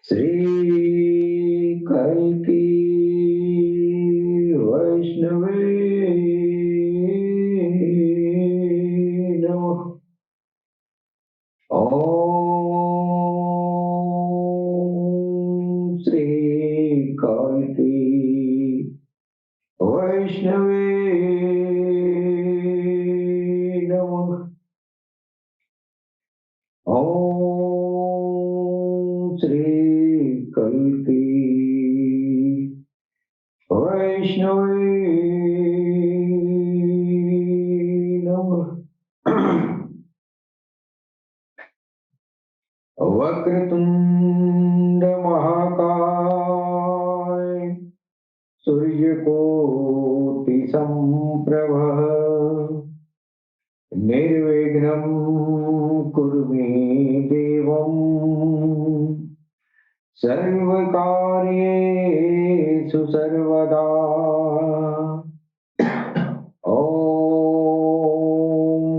श्री कल्की वैष्णवे नमः। ओम श्री कल्की वैष्णवे नमः। ओम श्री कल्की वैष्णवे नमः। वक्रतुंड महाकाय सूर्यकोटि संप्रभः निर्विघ्नं कुरु मे देवं सर्वकार्येषु सर्वदा। ॐ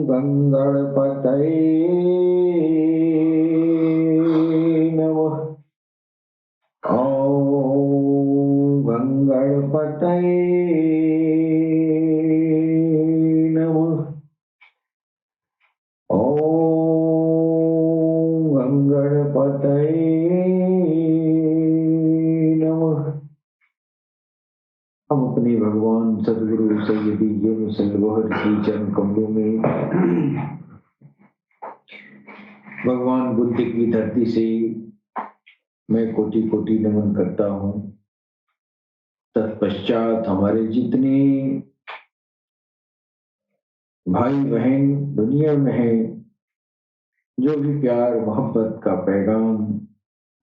गंगणपतये नमः। ॐ गंगणपतये नमः। ॐ गंगणपतये नमः। हम अपने भगवान सदगुरु सैयदी सल्लल्लाहु की चरण कमलों में भगवान बुद्ध की धरती से मैं कोटि कोटि नमन करता हूँ। तत्पश्चात हमारे जितने भाई बहन दुनिया में हैं, जो भी प्यार मोहब्बत का पैगाम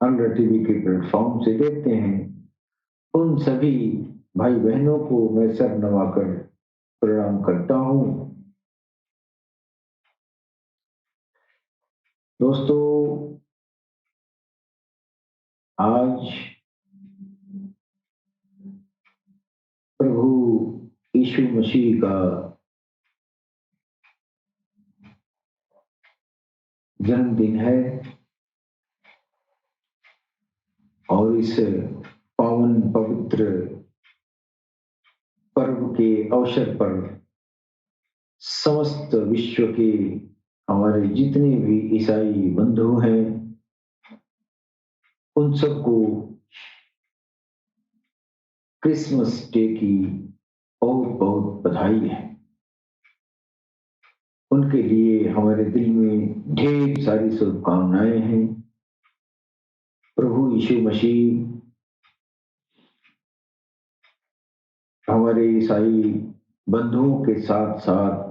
अमृत टीवी के प्लेटफॉर्म से देते हैं, उन सभी भाई बहनों को मैं सर नवाकर प्रणाम करता हूँ। दोस्तों, आज प्रभु यीशु मसीह का जन्मदिन है और इस पावन पवित्र पर्व के अवसर पर समस्त विश्व के हमारे जितने भी ईसाई बंधु हैं, उन सबको क्रिसमस डे की बहुत बहुत बधाई है। उनके लिए हमारे दिल में ढेर सारी शुभकामनाएं हैं। प्रभु यीशु मसीह हमारे ईसाई बंधुओं के साथ साथ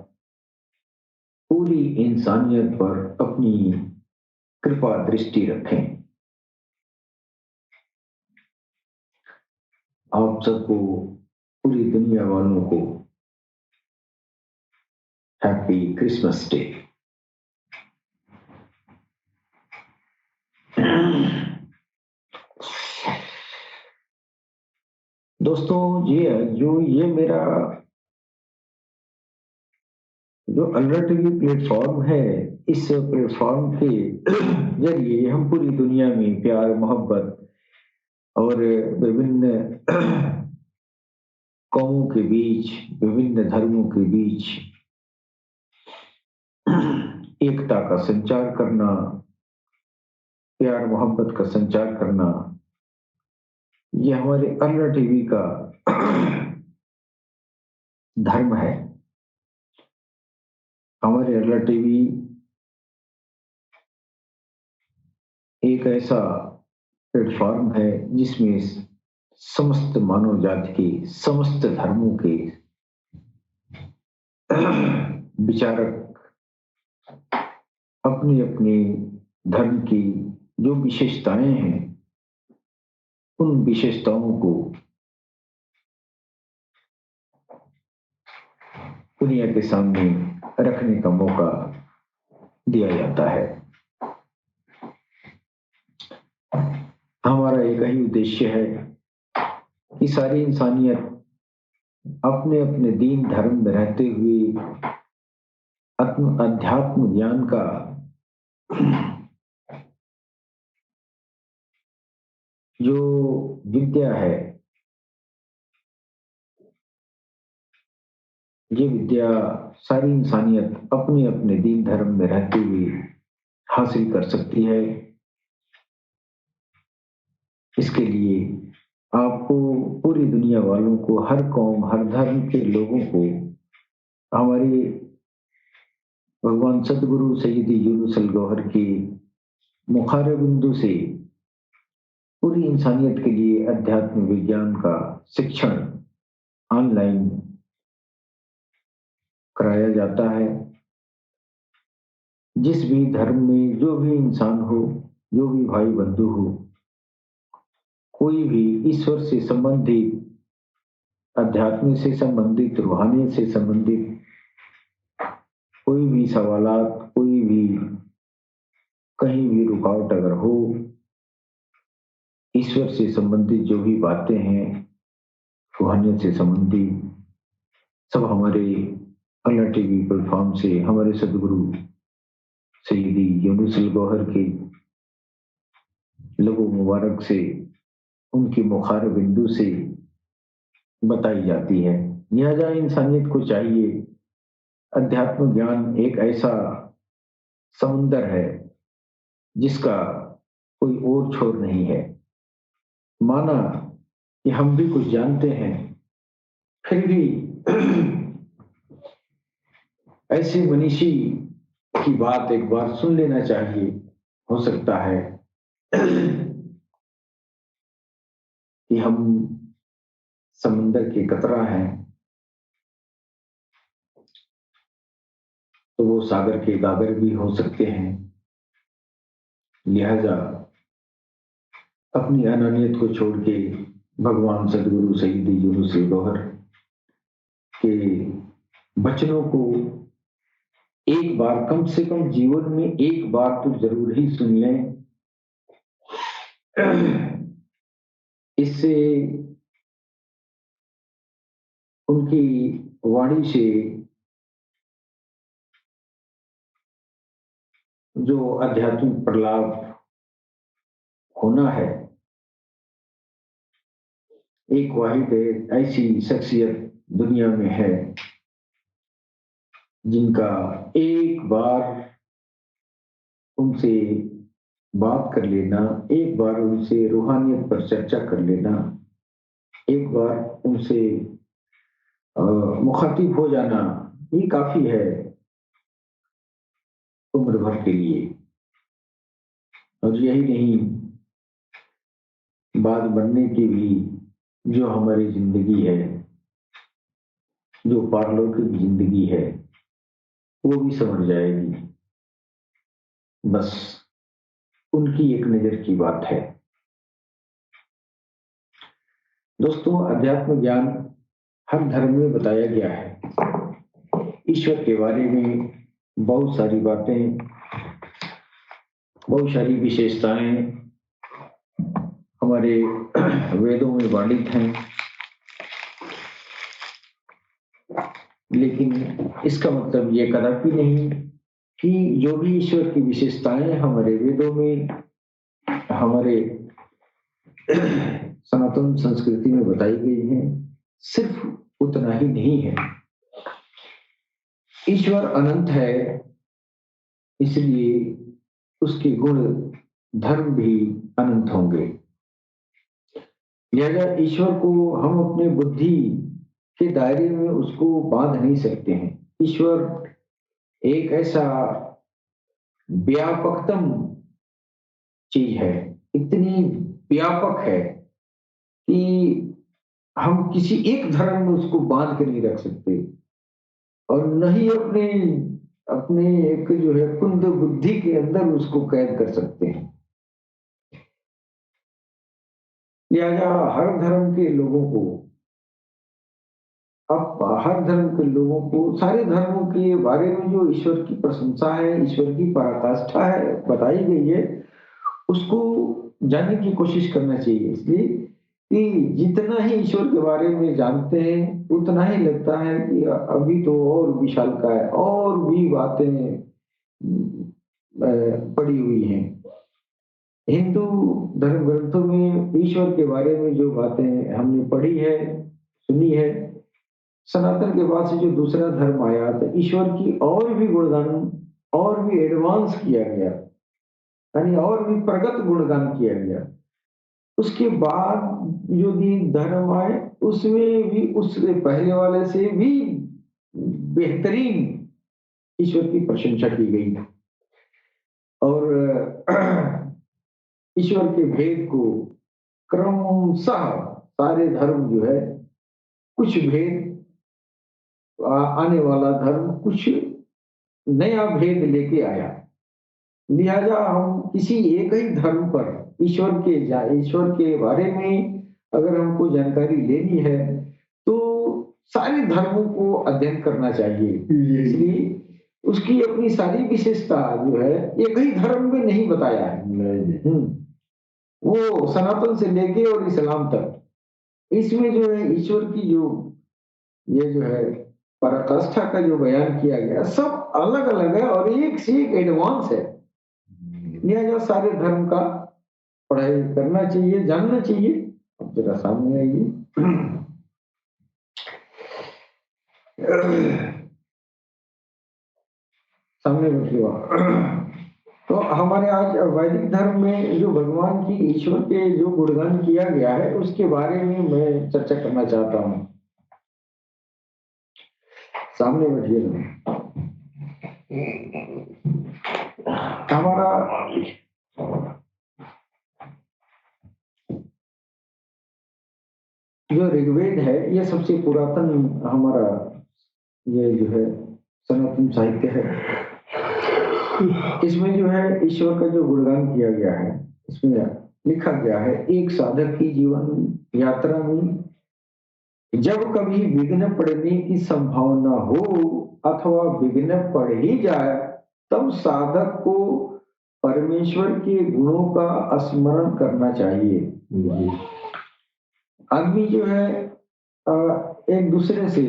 पूरी इंसानियत पर अपनी कृपा दृष्टि रखें। आप सबको, पूरी दुनिया वालों को हैप्पी क्रिसमस डे। दोस्तों, ये मेरा जो अल्लाह टीवी प्लेटफॉर्म है, इस प्लेटफॉर्म के जरिए हम पूरी दुनिया में प्यार मोहब्बत और विभिन्न कौमों के बीच, विभिन्न धर्मों के बीच एकता का संचार करना, प्यार मोहब्बत का संचार करना, ये हमारे अल्लाह टीवी का धर्म है। हमारे अल्लाह टीवी एक ऐसा प्लेटफॉर्म है जिसमें समस्त मानव जाति के, समस्त धर्मों के विचारक अपनी अपनी धर्म की जो विशेषताएं हैं, उन विशेषताओं को दुनिया के सामने रखने का मौका दिया जाता है। हमारा एक ही उद्देश्य है कि सारी इंसानियत अपने अपने दीन धर्म में रहते हुए अध्यात्म ज्ञान का जो विद्या है, ये विद्या सारी इंसानियत अपने अपने दीन धर्म में रहते हुए हासिल कर सकती है। इसके लिए आपको पूरी दुनिया वालों को, हर कौम, हर धर्म के लोगों को हमारे भगवान सदगुरु सैयदी यूनुस अल गौहर की मुखार बिंदु से पूरी इंसानियत के लिए अध्यात्म विज्ञान का शिक्षण ऑनलाइन कराया जाता है। जिस भी धर्म में जो भी इंसान हो, जो भी भाई बंधु हो, कोई भी ईश्वर से संबंधित, अध्यात्म से संबंधित, रूहानियत से संबंधित कोई भी सवालात, कोई भी कहीं भी रुकावट अगर हो, ईश्वर से संबंधित जो भी बातें हैं, रूहानियत से संबंधित, सब हमारे अल्लाह टीवी प्लेटफॉर्म से, हमारे सदगुरु सैयदी यूनुस अल गौहर के लबो मुबारक से, उनकी मुखार बिंदु से बताई जाती है। लिहाजा इंसानियत को चाहिए, अध्यात्म ज्ञान एक ऐसा समुंदर है जिसका कोई और छोर नहीं है। माना कि हम भी कुछ जानते हैं, फिर भी ऐसे मनीषी की बात एक बार सुन लेना चाहिए। हो सकता है कि हम समुंदर के कतरा हैं, तो वो सागर के गागर भी हो सकते हैं। लिहाजा अपनी अनन्यत को छोड़ के भगवान सदगुरु सैयदी यूनुस अल गौहर के वचनों को एक बार, कम से कम जीवन में एक बार तो जरूर ही सुन लें। इससे उनकी वाणी से जो आध्यात्मिक प्रलाप होना है, एक वाहिद ऐसी शख्सियत दुनिया में है जिनका एक बार उनसे बात कर लेना, एक बार उनसे रूहानियत पर चर्चा कर लेना, एक बार उनसे मुखातिब हो जाना, ये काफी है उम्र भर के लिए। और यही नहीं, बात बनने की भी जो हमारी जिंदगी है, जो पारलौकिक जिंदगी है, वो भी समझ जाएगी। बस उनकी एक नजर की बात है। दोस्तों, अध्यात्म ज्ञान हर धर्म में बताया गया है। ईश्वर के बारे में बहुत सारी बातें, बहुत सारी विशेषताएं हमारे वेदों में वर्णित हैं, लेकिन इसका मतलब ये कदापि नहीं कि जो भी ईश्वर की विशेषताएं हमारे वेदों में, हमारे सनातन संस्कृति में बताई गई हैं, सिर्फ उतना ही नहीं है। ईश्वर अनंत है, इसलिए उसके गुण धर्म भी अनंत होंगे। लिहाजा ईश्वर को हम अपने बुद्धि के दायरे में उसको बांध नहीं सकते हैं। ईश्वर एक ऐसा व्यापकतम चीज है, इतनी व्यापक है कि हम किसी एक धर्म में उसको बांध के नहीं रख सकते, और न ही अपने अपने एक जो है कुंद बुद्धि के अंदर उसको कैद कर सकते हैं। लिहाजा हर धर्म के लोगों को, अब हर धर्म के लोगों को सारे धर्मों के बारे में जो ईश्वर की प्रशंसा है, ईश्वर की पराकाष्ठा है, बताई गई है, उसको जानने की कोशिश करना चाहिए। इसलिए कि जितना ही ईश्वर के बारे में जानते हैं, उतना ही लगता है कि अभी तो और विशाल का है, और भी बातें पड़ी हुई हैं। हिंदू धर्म ग्रंथों में ईश्वर के बारे में जो बातें हमने पढ़ी है, सुनी है, सनातन के बाद से जो दूसरा धर्म आया तो ईश्वर की और भी गुणगान और भी एडवांस किया गया, यानी और भी प्रगत गुणगान किया गया। उसके बाद जो भी धर्म आए उसमें भी उससे पहले वाले से भी बेहतरीन ईश्वर की प्रशंसा की गई और ईश्वर के भेद को क्रमशः सारे धर्म जो है, कुछ भेद आने वाला धर्म कुछ नया भेद लेके आया। लिहाजा हम किसी एक ही धर्म पर ईश्वर के बारे में अगर हमको जानकारी लेनी है तो सारे धर्मों को अध्ययन करना चाहिए। इसलिए उसकी अपनी सारी विशेषता जो है एक ही धर्म में नहीं बताया है। वो सनातन से लेके और इस्लाम तक इसमें जो है ईश्वर की जो ये जो है पराकाष्ठा का जो बयान किया गया सब अलग अलग है और एक से एक एडवांस है। लिहाजा सारे धर्म का पढ़ाई करना चाहिए, जानना चाहिए। अब जरा सामने आइए। सामने बैठिए। तो हमारे आज वैदिक धर्म में जो भगवान की ईश्वर के जो गुणगान किया गया है उसके बारे में मैं चर्चा करना चाहता हूँ। सामने बैठिए। हमारा जो ऋग्वेद है ये सबसे पुरातन हमारा ये जो है सनातन साहित्य है। इसमें जो है ईश्वर का जो गुणगान किया गया है इसमें लिखा गया है, एक साधक की जीवन यात्रा में जब कभी विघ्न पड़ने की संभावना हो अथवा विघ्न पड़ ही जाए तब साधक को परमेश्वर के गुणों का स्मरण करना चाहिए। आदमी जो है एक दूसरे से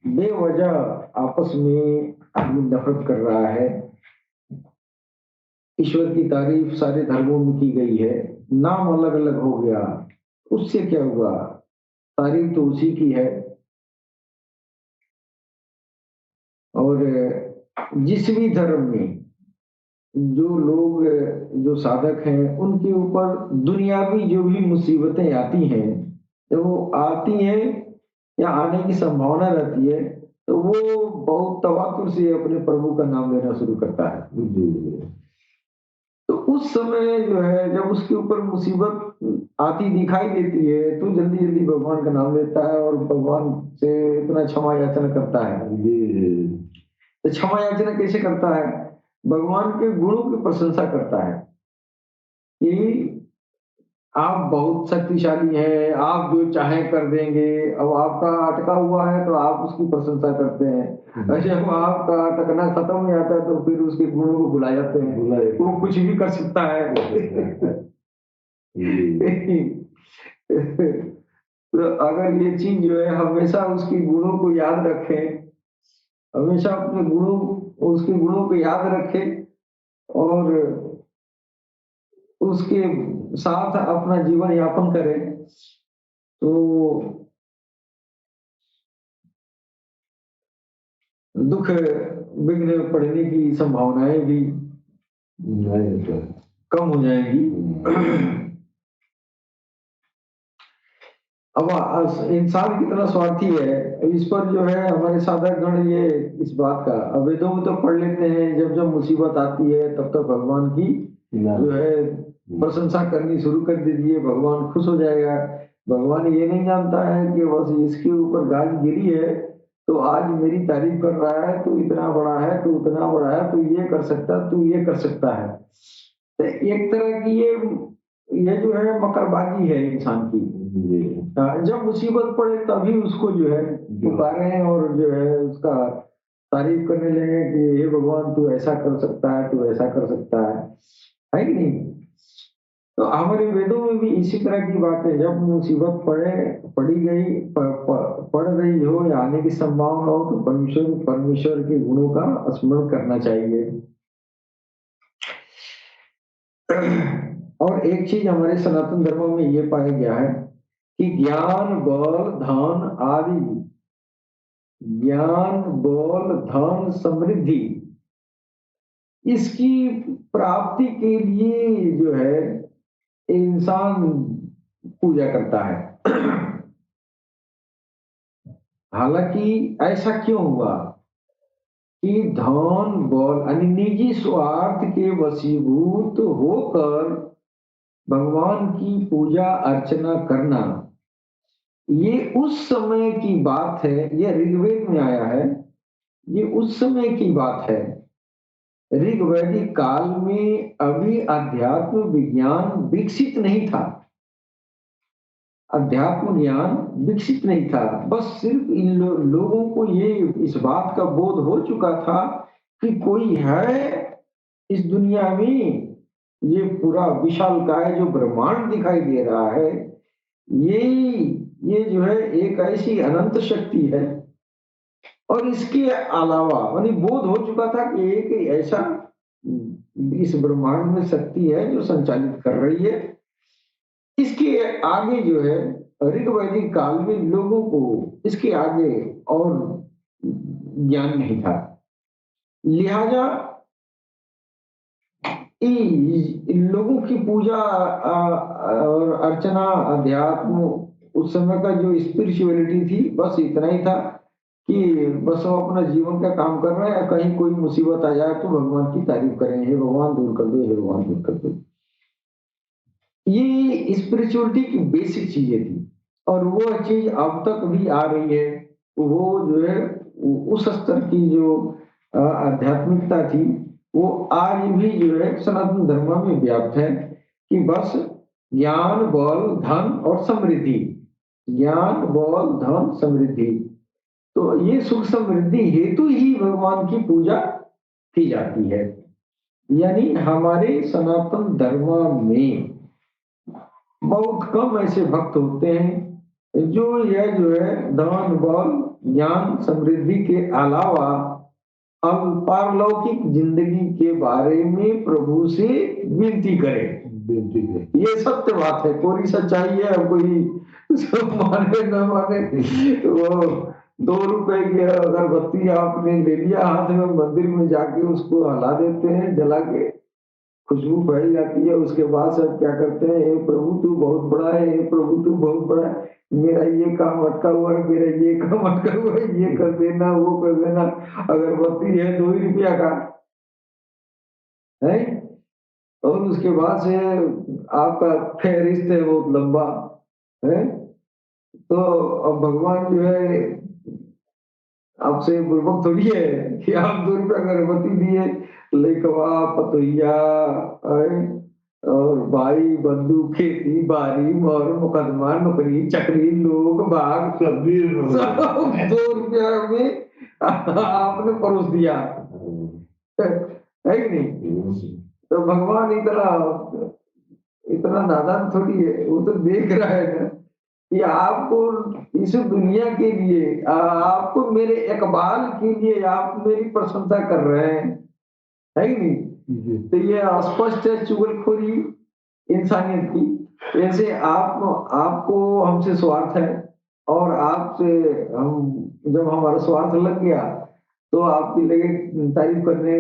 बेवजह आपस में आदमी नफरत कर रहा है। ईश्वर की तारीफ सारे धर्मों में की गई है, नाम अलग अलग हो गया, उससे क्या हुआ? तारीफ तो उसी की है। और जिस भी धर्म में जो लोग जो साधक हैं उनके ऊपर दुनियावी जो भी मुसीबतें आती हैं, जब वो आती हैं या आने की संभावना रहती है तो वो बहुत तवातुर से अपने प्रभु का नाम लेना शुरू करता है। तो उस समय जो है जब उसके ऊपर मुसीबत आती दिखाई देती है तो जल्दी जल्दी भगवान का नाम लेता है और भगवान से इतना क्षमा याचना करता है। तो क्षमा याचना कैसे करता है? भगवान के गुणों की प्रशंसा करता है कि आप बहुत शक्तिशाली हैं, आप जो चाहे कर देंगे। अब आपका अटका हुआ है तो आप उसकी प्रशंसा करते हैं। ऐसे जब आपका अटकना खत्म हो जाता है तो फिर उसके गुणों को भुला जाते हैं, वो कुछ भी कर सकता है। तो अगर ये चीज जो है हमेशा उसके गुणों को याद रखें, हमेशा अपने गुणों उसके गुणों को याद रखें और उसके साथ अपना जीवन यापन करें तो दुख विघ्न पड़ने की संभावनाएं भी कम हो जाएंगी। अब इंसान कितना स्वार्थी है इस पर जो है हमारे साधक गण ये इस बात का वेदों में तो पढ़ लेते हैं, जब जब मुसीबत आती है तब तक भगवान की जो है प्रशंसा करनी शुरू कर दीजिए, भगवान खुश हो जाएगा। भगवान ये नहीं जानता है कि बस इसके ऊपर गाज गिरी है तो आज मेरी तारीफ कर रहा है, तू इतना बड़ा है, तू उतना बड़ा है, तू ये कर सकता, तू ये कर सकता है। तो एक तरह की ये जो है मकरबाजी है इंसान की। जब मुसीबत पड़े तभी उसको जो है पुकारें और जो है उसका तारीफ करने लगे कि हे भगवान तू ऐसा कर सकता है, तू ऐसा कर सकता है कि नहीं? तो हमारे वेदों में भी इसी तरह की बात है, जब मुसीबत पड़ रही हो या आने की संभावना हो तो परमेश्वर के गुणों का स्मरण करना चाहिए। और एक चीज हमारे सनातन धर्म में ये पाया गया है कि ज्ञान बल धन आदि, ज्ञान बल धन समृद्धि, इसकी प्राप्ति के लिए जो है इंसान पूजा करता है। हालांकि ऐसा क्यों हुआ कि धन बल यानी निजी स्वार्थ के वशीभूत होकर भगवान की पूजा अर्चना करना, ये उस समय की बात है। यह ऋग्वेद में आया है, ये उस समय की बात है। ऋग्वैदिक काल में अभी अध्यात्म विज्ञान विकसित नहीं था, अध्यात्म ज्ञान विकसित नहीं था। बस सिर्फ इन लोगों को ये इस बात का बोध हो चुका था कि कोई है इस दुनिया में, ये पूरा विशालकाय जो ब्रह्मांड दिखाई दे रहा है, ये ये जो है एक ऐसी अनंत शक्ति है। और इसके अलावा मानी बोध हो चुका था कि एक ऐसा इस ब्रह्मांड में शक्ति है जो संचालित कर रही है। इसके आगे जो है ऋग्वैदिक काल में लोगों को इसके आगे और ज्ञान नहीं था, लिहाजा इन लोगों की पूजा और अर्चना अध्यात्म उस समय का जो स्पिरिचुअलिटी थी, बस इतना ही था कि बस वो अपना जीवन का काम कर रहे हैं, कहीं कोई मुसीबत आ जाए तो भगवान की तारीफ करें, हे भगवान दूर कर दो, हे भगवान दूर कर दो। ये स्पिरिचुअलिटी की बेसिक चीजें थी और वो चीज अब तक भी आ रही है। वो जो है उस स्तर की जो आध्यात्मिकता थी वो आज भी जो है सनातन धर्म में व्याप्त है कि बस ज्ञान बल धन और समृद्धि, ज्ञान बल धन समृद्धि, तो ये सुख समृद्धि हेतु ही भगवान की पूजा की जाती है। यानी हमारे सनातन धर्म में बहुत कम ऐसे भक्त होते हैं जो यह जो है धन बल ज्ञान समृद्धि के अलावा अब पारलौकिक जिंदगी के बारे में प्रभु से विनती करें। ये सत्य बात है, कोई सच्चाई है। अब कोई माने न माने, वो 2 रुपए की अगरबत्ती आपने ले लिया हाथ में, मंदिर में जाके उसको हला देते हैं, जला के खुशबू फैल जाती है। उसके बाद सब क्या करते हैं, हे प्रभु तू बहुत बड़ा है, हे प्रभु तू बहुत बड़ा है, मेरा ये काम अटका हुआ है, मेरा ये काम अटका हुआ है, ये कर देना वो कर देना। अगरबत्ती है 2 ही रुपया का है, और उसके बाद से आपका फेरिस्त है बहुत लंबा है। तो अब भगवान जो है आपसे बुर्बक थोड़ी है कि आप 2 रुपया अगरबत्ती दिए, लेखवा पतोहिया और भाई बंधु खेती बारी मोर मुकदमा नौकरी चकरी लोग बाग सब 2 रुपया में आपने परोस दिया है कि नहीं। तो भगवान इतना इतना नादान थोड़ी है, वो तो देख रहा है ना कि आपको इस दुनिया के लिए आपको मेरे इकबाल के लिए आप मेरी प्रशंसा कर रहे हैं, है कि नहीं। तो ये स्पष्ट है चुगलखोरी इंसानियत की। ऐसे आपको हमसे स्वार्थ है और आपसे हम जब हमारा स्वार्थ लग गया तो आपकी लगे तारीफ करने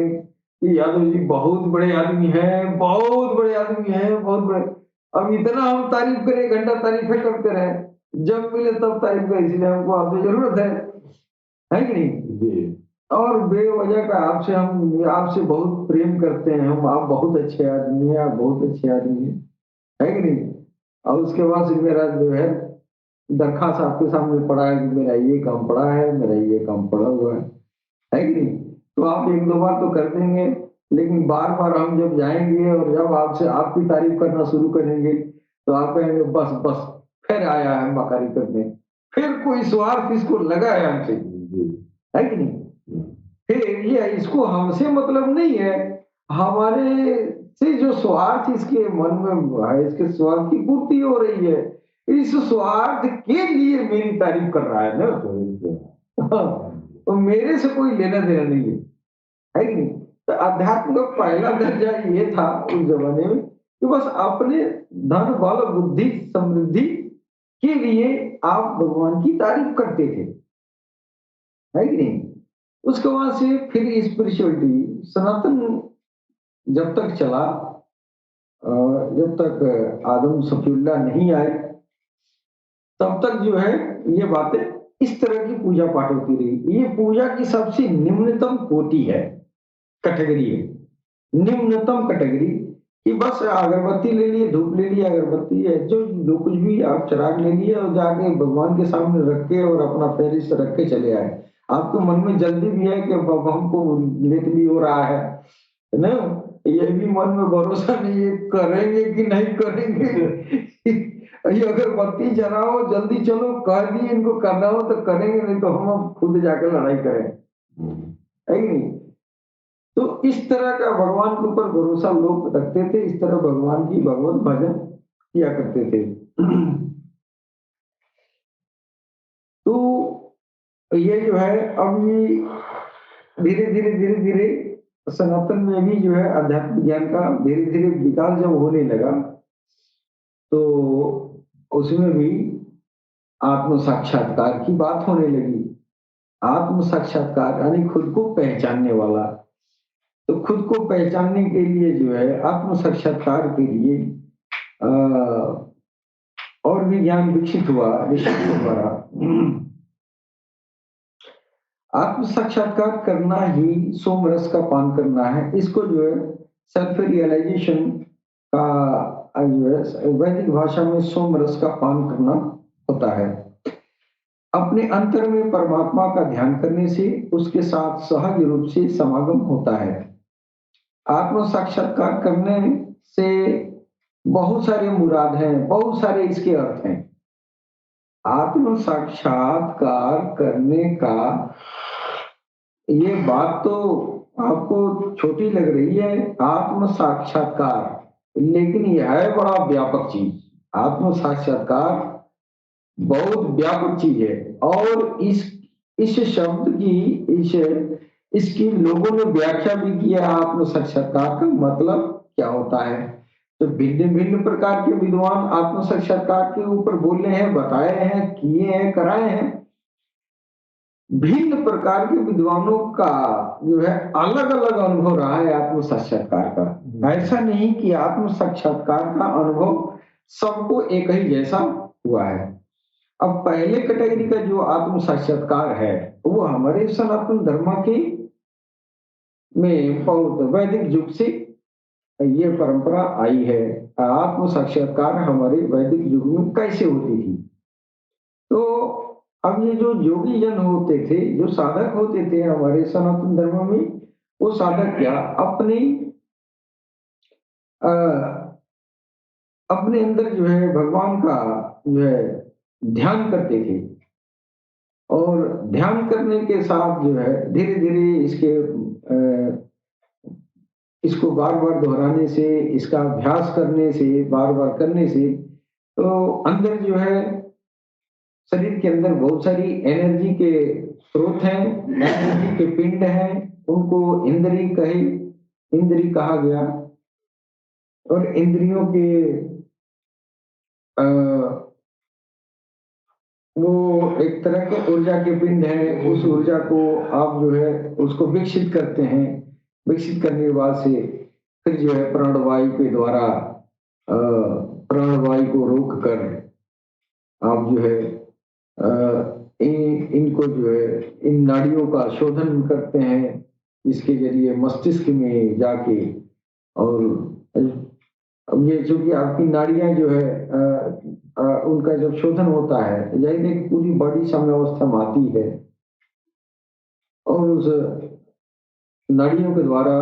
कि यादव जी बहुत बड़े आदमी हैं, बहुत बड़े आदमी हैं, बहुत बड़े। अब इतना हम तारीफ करें, 1 घंटा तारीफें करते रहे, जब मिले तब तारीफ करें, इसलिए हमको आपसे जरूरत है कि नहीं। और बेवजह का आपसे बहुत प्रेम करते हैं हम, आप बहुत अच्छे आदमी हैं, आप बहुत अच्छे आदमी हैं, है कि नहीं। और उसके बाद से मेरा जो है दरखास्त आपके सामने पड़ा है कि मेरा ये काम पड़ा है, मेरा ये काम पड़ा हुआ है कि नहीं। तो आप 1-2 बार तो कर देंगे, लेकिन बार बार हम जब जाएंगे और जब आपसे आपकी तारीफ करना शुरू करेंगे तो आप कहेंगे बस बस फिर आया है मकारी करने, फिर कोई स्वार्थ इसको लगा है हमसे, है कि नहीं। फिर ये इसको हमसे मतलब नहीं है, हमारे से जो स्वार्थ इसके मन में है, इसके स्वार्थ की पूर्ति हो रही है, इस स्वार्थ के लिए मेरी तारीफ कर रहा है ना। तो मेरे से कोई लेना देना नहीं है कि नहीं। तो अध्यात्म का पहला दर्जा ये था उस जमाने में कि बस अपने धन बल बुद्धि समृद्धि के लिए आप भगवान की तारीफ करते थे, है कि नहीं? उसके बाद से फिर स्पिरिचुअलिटी सनातन जब तक चला, जब तक आदम सफीउल्लाह नहीं आए, तब तक जो है ये बातें इस तरह की पूजा पाठ होती रही। ये पूजा की सबसे निम्नतम कोटि है, कैटेगरी है, निम्नतम कैटेगरी, कि बस अगरबत्ती ले लिए, धूप ले लिया, अगरबत्ती है, जो कुछ भी आप चिराग ले लिए और जाके भगवान के सामने रख के और अपना फेरिस्त रख के चले आए। आपके मन में जल्दी भी है कि अब हमको लेट भी हो रहा है ना? ये भी मन में भरोसा नहीं है करेंगे कि नहीं करेंगे। ये अगरबत्ती जलाओ, जल्दी चलो, कह दिए इनको करना हो तो करेंगे, नहीं तो हम अब खुद जाकर लड़ाई करें, है कि नहीं? तो इस तरह का भगवान के ऊपर भरोसा लोग रखते थे, इस तरह भगवान की भगवत भजन किया करते थे। तो ये जो है अब ये धीरे धीरे सनातन में भी जो है अध्यात्म ज्ञान का धीरे धीरे विकास जब होने लगा, तो उसमें भी आत्म साक्षात्कार की बात होने लगी। आत्म साक्षात्कार यानी खुद को पहचानने वाला। तो खुद को पहचानने के लिए जो है आत्म साक्षात्कार के लिए और भी ज्ञान विकसित हुआ ऋषि के द्वारा। आत्म साक्षात्कार करना ही सोम रस का पान करना है। इसको जो है सेल्फ रियलाइजेशन का जो है वैदिक भाषा में सोम रस का पान करना होता है। अपने अंतर में परमात्मा का ध्यान करने से उसके साथ सहज रूप से समागम होता है। आत्म साक्षात्कार करने से बहुत सारे मुराद हैं, बहुत सारे इसके अर्थ हैं। आत्म साक्षात्कार करने का ये बात तो आपको छोटी लग रही है, आत्म साक्षात्कार, लेकिन यह है बड़ा व्यापक चीज। आत्म साक्षात्कार बहुत व्यापक चीज है और इस शब्द की इस इसकी लोगों ने व्याख्या भी किया। आत्म साक्षात्कार का मतलब क्या होता है? तो भिन्न भिन्न प्रकार के विद्वान आत्म साक्षात्कार के ऊपर बोले हैं, बताए हैं, किए हैं, कराए हैं। भिन्न प्रकार के विद्वानों का जो है अलग अलग अनुभव रहा है आत्म साक्षात्कार का। ऐसा नहीं कि आत्म साक्षात्कार का अनुभव सबको एक ही जैसा हुआ है। अब पहले कैटेगरी का जो आत्म साक्षात्कार है वो हमारे सनातन धर्म के में बहुत वैदिक युग से ये परंपरा आई है। आत्म साक्षात्कार हमारे वैदिक युग में कैसे होती थी? तो अब ये जो योगी जन होते थे, जो साधक होते थे हमारे सनातन धर्म में, वो साधक क्या अपने अ, अपने अंदर जो है भगवान का जो है ध्यान करते थे और ध्यान करने के साथ जो है धीरे धीरे इसको बार बार दोहराने से, इसका अभ्यास करने से, बार बार करने से, तो अंदर जो है शरीर के अंदर बहुत सारी एनर्जी के स्रोत हैं, एनर्जी के पिंड हैं, उनको इंद्री कहा गया। और इंद्रियों के आ, वो एक तरह के ऊर्जा के पिंड है। उस ऊर्जा को आप जो है उसको विकसित करते हैं। विकसित करने के बाद से फिर जो है प्राणवायु के द्वारा प्राणवायु को रोक कर आप जो है इनको जो है इन नाड़ियों का शोधन करते हैं, इसके जरिए मस्तिष्क में जाके। और अब ये जो कि आपकी नाड़ियां जो है उनका जब शोधन होता है, यही एक पूरी बॉडी साम्यावस्था में आती है और उस नाड़ियों के द्वारा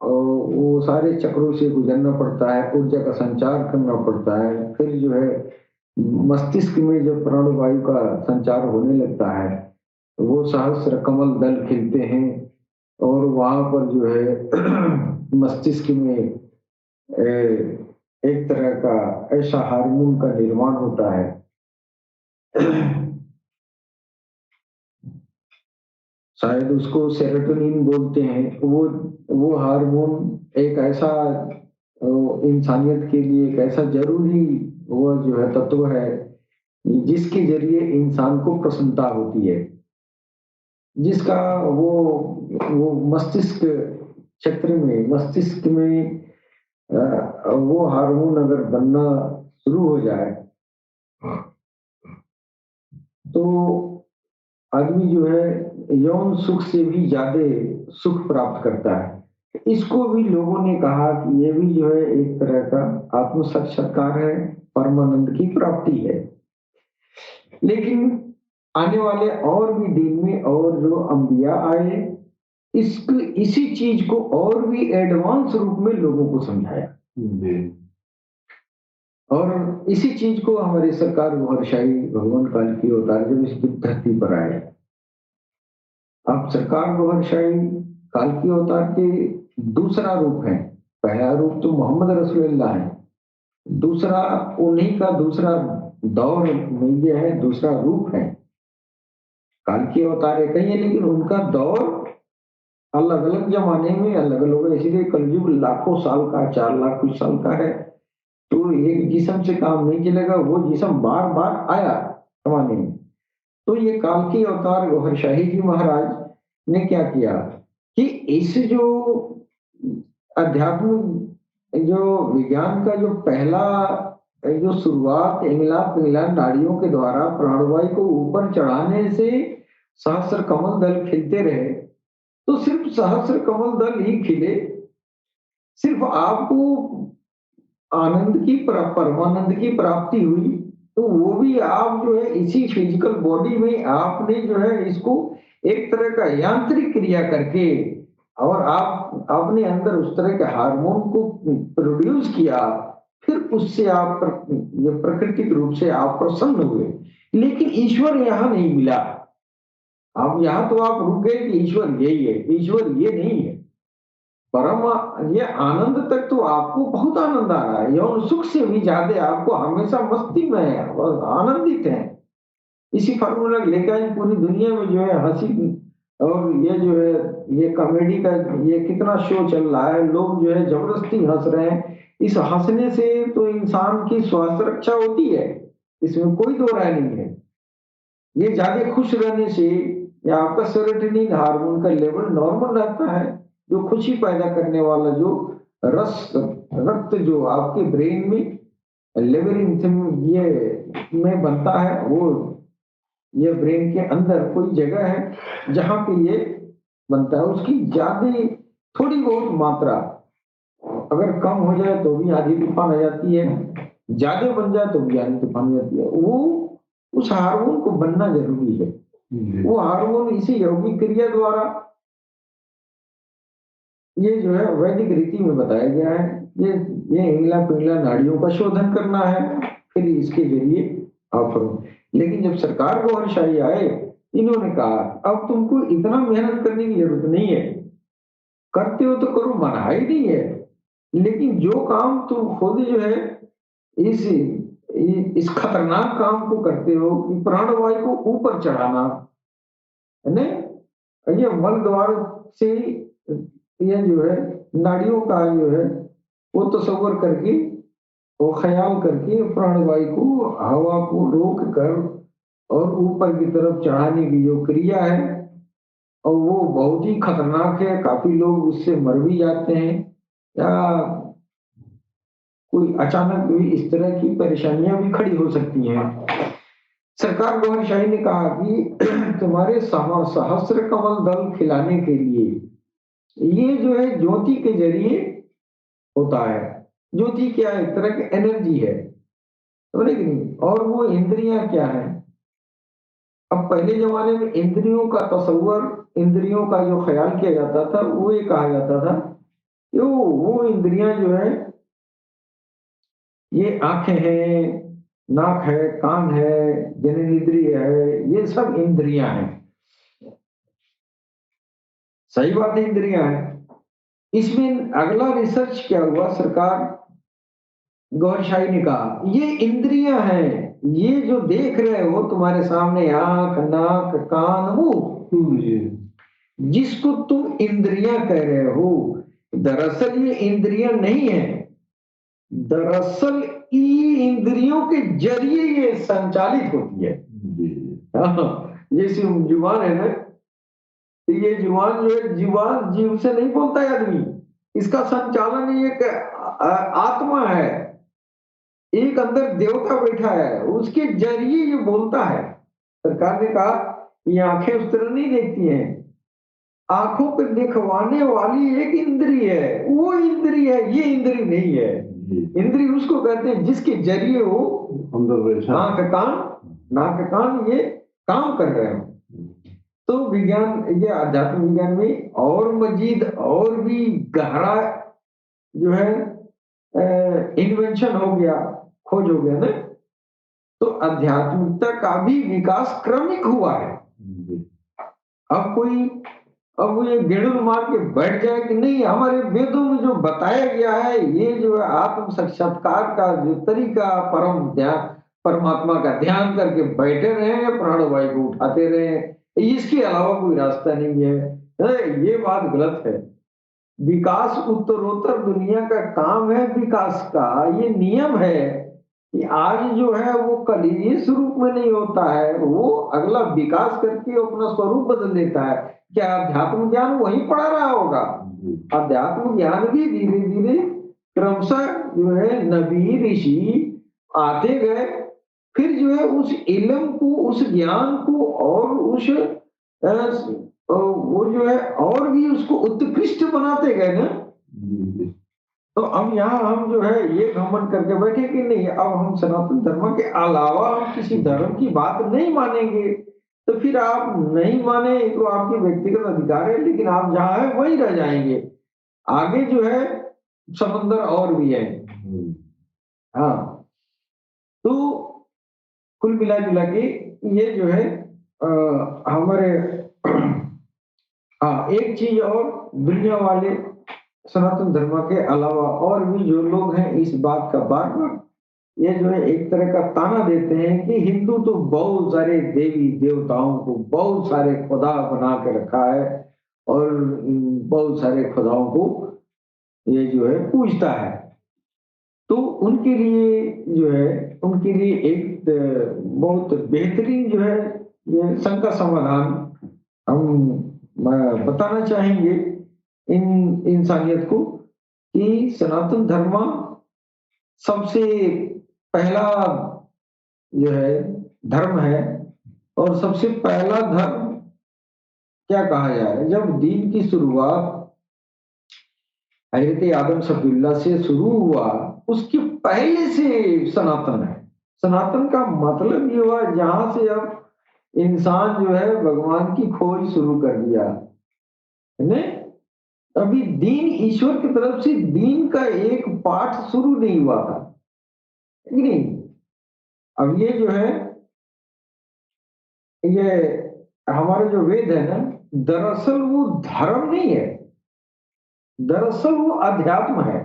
वो सारे चक्रों से गुजरना पड़ता है, ऊर्जा का संचार करना पड़ता है। फिर जो है मस्तिष्क में जब प्राणवायु का संचार होने लगता है, वो सहस्र कमल दल खिलते हैं और वहां पर जो है मस्तिष्क में एक तरह का ऐसा हार्मोन का निर्माण होता है। शायद उसको सेरोटोनिन बोलते हैं। वो हार्मोन एक ऐसा इंसानियत के लिए एक ऐसा जरूरी वो जो है तत्व है जिसके जरिए इंसान को प्रसन्नता होती है, जिसका वो मस्तिष्क क्षेत्र में, मस्तिष्क में वो हार्मोन अगर बनना शुरू हो जाए तो आदमी जो है यौन सुख से भी ज्यादा सुख प्राप्त करता है। इसको भी लोगों ने कहा कि ये भी जो है एक तरह का आत्म साक्षात्कार है, परमानंद की प्राप्ति है। लेकिन आने वाले और भी दिन में और जो अंबिया आए, इसको इसी चीज को और भी एडवांस रूप में लोगों को समझाया और इसी चीज को हमारी सरकार महर्षि भगवान काल की अवतार जब इस धरती पर आए। अब सरकार महर्षि काल की अवतार के दूसरा रूप है। पहला रूप तो मोहम्मद रसूलुल्लाह है, दूसरा उन्हीं का दूसरा दौर में ये है, दूसरा रूप है। काल की अवतार एक ही है लेकिन उनका दौर अलग अलग जमाने में अलग अलग है। इसीलिए कलयुग लाखों साल का, 4 लाख कुछ साल का है। तो एक जिस्म से काम नहीं चलेगा, वो जिस्म बार बार आया जमाने में। तो ये काल की अवतार गौहर जी महाराज ने क्या किया कि इस जो अध्यात्म जो विज्ञान का जो पहला जो शुरुआत इंगला पिंगला नाड़ियों के द्वारा प्राणवायु को ऊपर चढ़ाने से सहस्र कमल दल खिलते रहे, तो सिर्फ सहस्र कमल दल ही खिले, सिर्फ आपको आनंद की परमानंद की प्राप्ति हुई, तो वो भी आप जो है इसी फिजिकल बॉडी में आपने जो है इसको एक तरह का यांत्रिक क्रिया करके और आप अपने अंदर उस तरह के हार्मोन को प्रोड्यूस किया, फिर उससे आप ये प्राकृतिक रूप से आप प्रसन्न हुए। लेकिन ईश्वर यहाँ नहीं मिला। अब यहाँ तो आप रुक गए कि ईश्वर यही है, ईश्वर ये नहीं है। परम ये आनंद तक तो आपको बहुत आनंद आ रहा है, यौन सुख से भी ज्यादा आपको हमेशा मस्ती में है और आनंदित है। इसी फार्मूला लेकर पूरी दुनिया में जो है हंसी और ये जो है ये कॉमेडी का ये कितना शो चल रहा है, लोग जो है जबरदस्ती हंस रहे हैं। इस हंसने से तो इंसान की स्वास्थ्य रक्षा होती है, इसमें कोई दो राय नहीं है। ये ज्यादा खुश रहने से या आपका सेरोटोनिन हार्मोन का लेवल नॉर्मल रहता है, जो खुशी पैदा करने वाला जो रस रक्त जो आपके ब्रेन में लेवरिंग ये में बनता है, वो ये ब्रेन के अंदर कोई जगह है जहां पे ये बनता है, उसकी ज्यादा थोड़ी बहुत मात्रा अगर कम हो जाए तो भी आधी तूफान आ जाती है, ज्यादा बन जाए तो भी आधी तूफान आ जाती है। वो उस हार्मोन को बनना जरूरी है। वो हार्मोन इसी यौगिक क्रिया द्वारा ये जो है वैदिक रीति में बताया गया है। ये इंगला पिंगला नाड़ियों का शोधन करना है, फिर इसके जरिए आप करो। लेकिन जब सरकार गौरशाही आए, इन्होंने कहा अब तुमको इतना मेहनत करने की जरूरत नहीं है, करते हो तो करो, मना ही नहीं है। लेकिन जो काम तुम खुद जो है इस इस खतरनाक काम को करते हो कि प्राणवायु को ऊपर चढ़ाना है ना, ये मल द्वार से ये जो है नाड़ियों का जो है वो तस्वर करके वो ख्याल करके प्राणवायु को हवा को रोक कर और ऊपर की तरफ चढ़ाने की जो क्रिया है, और वो बहुत ही खतरनाक है। काफी लोग उससे मर भी जाते हैं या कोई अचानक भी इस तरह की परेशानियां भी खड़ी हो सकती हैं। सरकार गौहर शाही ने कहा कि तुम्हारे सहस्त्र कमल दल खिलाने के लिए ये जो है ज्योति के जरिए होता है। ज्योति क्या है? एक तरह की एनर्जी है, समझे कि नहीं? और वो इंद्रियां क्या है? अब पहले जमाने में इंद्रियों का तस्वर, इंद्रियों का जो ख्याल किया जाता था वो ये कहा जाता था कि वो इंद्रियां जो है ये आंखें हैं, नाक है, कान है, जननेंद्रिय है, ये सब इंद्रियां हैं। सही बात है, इंद्रियां हैं। इसमें अगला रिसर्च क्या हुआ, सरकार गौरशाही ने कहा ये इंद्रियां हैं, ये जो देख रहे हो तुम्हारे सामने आंख, नाक, कान, मुंह, जिसको तुम इंद्रियां कह रहे हो, दरअसल ये इंद्रियां नहीं है, दरअसल ये इंद्रियों के जरिए ये संचालित होती है। हाँ, ये जुबान है ना, तो ये जुबान जो है, जुबान जीव से नहीं बोलता है आदमी, इसका संचालन एक आत्मा है, एक अंदर देवता बैठा है, उसके जरिए ये बोलता है। सरकार ने कहा ये आंखें उस तरह नहीं देखती हैं, आंखों पे दिखवाने वाली एक इंद्री है, वो इंद्री है, ये इंद्री नहीं है। इंद्री उसको कहते हैं जिसके जरिए वो अंदर नाक कान ये काम कर रहे हो। तो विज्ञान, ये आध्यात्म विज्ञान में और मजीद और भी गहरा जो है इन्वेंशन हो गया, खोज हो गया ना। तो आध्यात्मिकता का भी विकास क्रमिक हुआ है। अब कोई, अब वो ये गेड़ूर मार के बैठ जाए कि नहीं, हमारे वेदों में जो बताया गया है, ये जो है आत्म साक्षात्कार का जो तरीका, परम ध्यान, परमात्मा का ध्यान करके बैठे रहे, प्राणवायु को उठाते रहे, इसके अलावा कोई रास्ता नहीं है, ये बात गलत है। विकास उत्तरोत्तर दुनिया का काम है, विकास का ये नियम है कि आज जो है वो कल इस रूप में नहीं होता है, वो अगला विकास करके अपना स्वरूप बदल देता है। क्या अध्यात्म ज्ञान वही पढ़ा रहा होगा? अध्यात्म ज्ञान भी धीरे धीरे क्रमशः जो है नबी ऋषि आते गए, फिर जो है उस इल्म को, उस ज्ञान को और उस वो जो है और भी उसको उत्कृष्ट बनाते गए ना। तो अब यहाँ हम जो है ये घमंड करके बैठे कि नहीं, अब हम सनातन धर्म के अलावा हम किसी धर्म की बात नहीं मानेंगे। तो फिर आप नहीं माने तो आपकी व्यक्तिगत अधिकार है, लेकिन आप जहाँ है वहीं रह जाएंगे। आगे जो है समंदर और भी है। हाँ, तो कुल मिला जुला के ये जो है हमारे हाँ, एक चीज और, दुनिया वाले सनातन धर्म के अलावा और भी जो लोग हैं इस बात का बार बार ये जो है एक तरह का ताना देते हैं कि हिंदू तो बहुत सारे देवी देवताओं को, बहुत सारे खुदा बना के रखा है और बहुत सारे खुदाओं को ये जो है पूजता है। तो उनके लिए जो है, उनके लिए एक बहुत बेहतरीन जो है ये शंका समाधान हम बताना चाहेंगे इन इंसानियत को कि सनातन धर्म सबसे पहला जो है धर्म है, और सबसे पहला धर्म क्या कहा जाए, जब दीन की शुरुआत हजरत आदम सफीउल्लाह से शुरू हुआ, उसके पहले से सनातन है। सनातन का मतलब ये हुआ जहां से अब इंसान जो है भगवान की खोज शुरू कर दिया है ना। अभी दीन ईश्वर की तरफ से दीन का एक पाठ शुरू नहीं हुआ था, नहीं। अब ये जो है, ये हमारे जो वेद है ना, दरअसल वो धर्म नहीं है, दरअसल वो अध्यात्म है,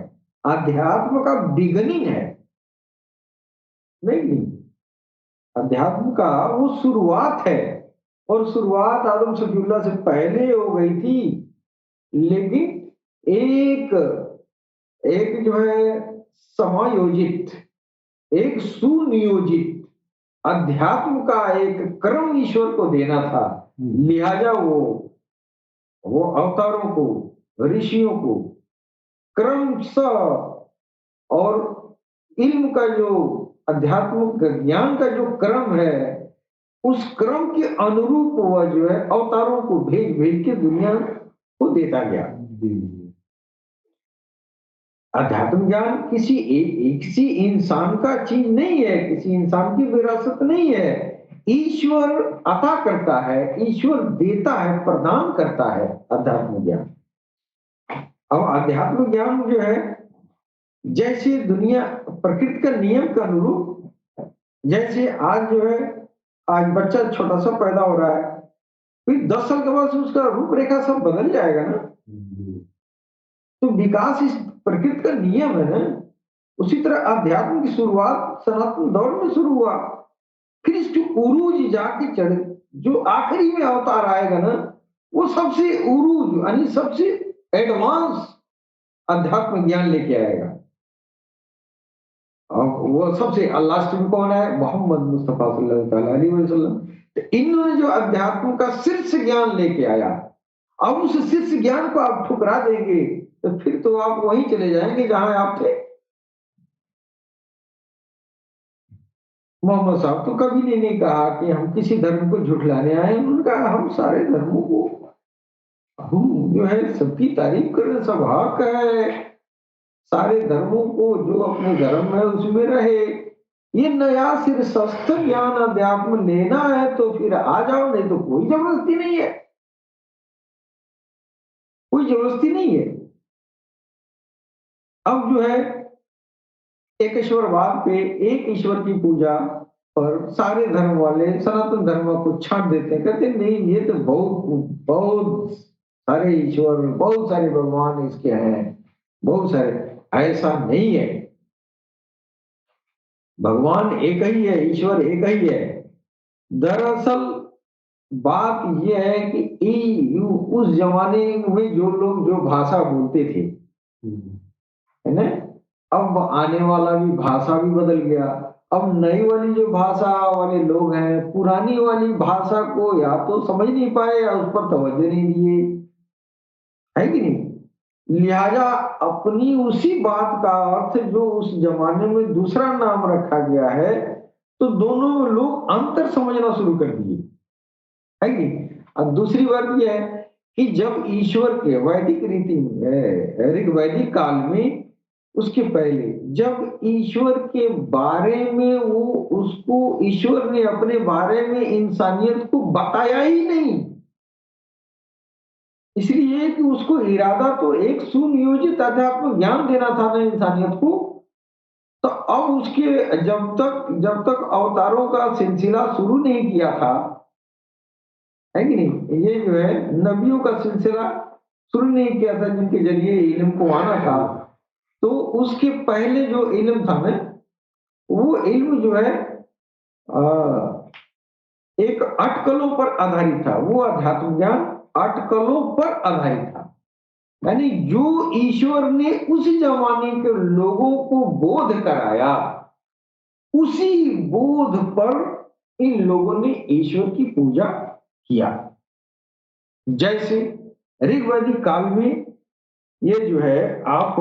अध्यात्म का बिगनिंग है। नहीं, अध्यात्म का वो शुरुआत है, और शुरुआत आदम सफीउल्लाह से पहले हो गई थी। लेकिन एक एक जो है समायोजित, एक सुनियोजित अध्यात्म का एक क्रम ईश्वर को देना था। लिहाजा वो अवतारों को, ऋषियों को क्रमशः, और इल्म का जो अध्यात्म ज्ञान का जो क्रम है, उस क्रम के अनुरूप वह जो है अवतारों को भेज भेज के दुनिया को देता गया। अध्यात्म ज्ञान किसी इंसान का चीज नहीं है, किसी इंसान की विरासत नहीं है। ईश्वर अता करता है, ईश्वर देता है, प्रदान करता है अध्यात्म ज्ञान। अब अध्यात्म ज्ञान जो है, जैसे दुनिया प्रकृति का नियम के अनुरूप, जैसे आज जो है, आज बच्चा छोटा सा पैदा हो रहा है, फिर 10 साल के बाद उसका रूपरेखा सब बदल जाएगा ना। तो विकास इस प्रकृति का नियम है ना। उसी तरह अध्यात्म की शुरुआत सनातन दौर में शुरू हुआ, फिर इसकी उरूज जाके चढ़, जो आखिरी में अवतार आएगा ना, वो सबसे उरूज यानी सबसे एडवांस अध्यात्म ज्ञान लेके आएगा। अब वो सबसे लास्ट में कौन है? मोहम्मद मुस्तफा सल्लल्लाहु अलैहि वसल्लम। तो इन्होंने जो अध्यात्म का शीर्ष ज्ञान लेके आया, अब उस शीर्ष ज्ञान को आप ठुकरा देंगे तो फिर तो आप वहीं चले जाएंगे जहां आप थे। मोहम्मद साहब तो कभी नहीं कहा कि हम किसी धर्म को झुठलाने आए, उन्होंने कहा हम सारे धर्मों को, हम जो है सबकी तारीफ करें, सब हक है, सारे धर्मों को जो अपने धर्म है उसमें रहे। ये नया सिर शस्त्र ज्ञान अध्यात्म लेना है तो फिर आ जाओ, नहीं तो कोई जबरदस्ती नहीं है, कोई जबरदस्ती नहीं है। अब जो है एक ईश्वरवाद पे, एक ईश्वर की पूजा पर सारे धर्म वाले सनातन धर्म को छांट देते हैं, कहते हैं नहीं ये तो बहुत बहुत सारे ईश्वर, बहुत सारे भगवान इसके हैं, बहुत सारे। ऐसा नहीं है, भगवान एक ही है, ईश्वर एक ही है। दरअसल बात यह है कि उस जमाने में जो लोग जो भाषा बोलते थे, है ना, अब आने वाला भी भाषा भी बदल गया। अब नई वाली जो भाषा वाले लोग हैं, पुरानी वाली भाषा को या तो समझ नहीं पाए या उस पर तवज्जो नहीं दिए, है कि नहीं? लिहाजा अपनी उसी बात का अर्थ जो उस जमाने में दूसरा नाम रखा गया है, तो दोनों लोग अंतर समझना शुरू कर दिए, है कि? अब दूसरी बात यह है कि जब ईश्वर के वैदिक रीति में, ऋग वैदिक काल में, उसके पहले जब ईश्वर के बारे में वो उसको ईश्वर ने अपने बारे में इंसानियत को बताया ही नहीं, इसलिए कि उसको इरादा तो एक सुनियोजित अध्यात्म ज्ञान देना था ना इंसानियत को। तो अब उसके जब तक अवतारों का सिलसिला शुरू नहीं किया था, है कि नहीं, ये जो है नबियों का सिलसिला शुरू नहीं किया था जिनके जरिए इल्म को आना था, तो उसके पहले जो इल्म था ना, वो इल्म जो है एक अटकलों पर आधारित था, वो अध्यात्म ज्ञान अटकलों पर आधारित था। यानी जो ईश्वर ने उस जमाने के लोगों को बोध कराया, उसी बोध पर इन लोगों ने ईश्वर की पूजा किया। जैसे ऋग्वैदिक काल में ये जो है आप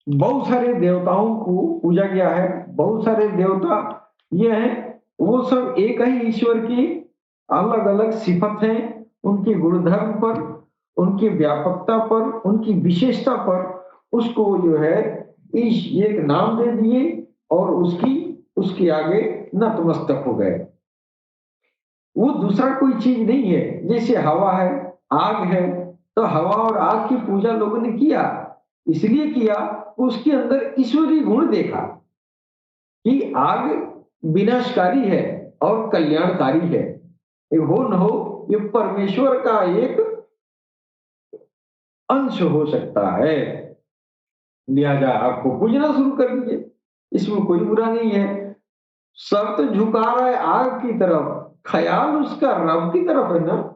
बहुत सारे देवताओं को पूजा किया है, बहुत सारे देवता ये हैं, वो सब एक ही ईश्वर की अलग अलग सिफत हैं, उनके गुणधर्म पर, उनकी व्यापकता पर, उनकी विशेषता पर उसको जो है एक नाम दे दिए और उसके आगे नतमस्तक हो गए। वो दूसरा कोई चीज नहीं है। जैसे हवा है, आग है, तो हवा और आग की पूजा लोगों ने किया, इसलिए किया उसके अंदर ईश्वरीय गुण देखा कि आग विनाशकारी है और कल्याणकारी है, ये हो न हो ये परमेश्वर का एक अंश हो सकता है, लिहाजा आपको पूजना शुरू कर दीजिए, इसमें कोई बुरा नहीं है। सर तो झुका रहा है आग की तरफ, ख्याल उसका रब की तरफ है ना,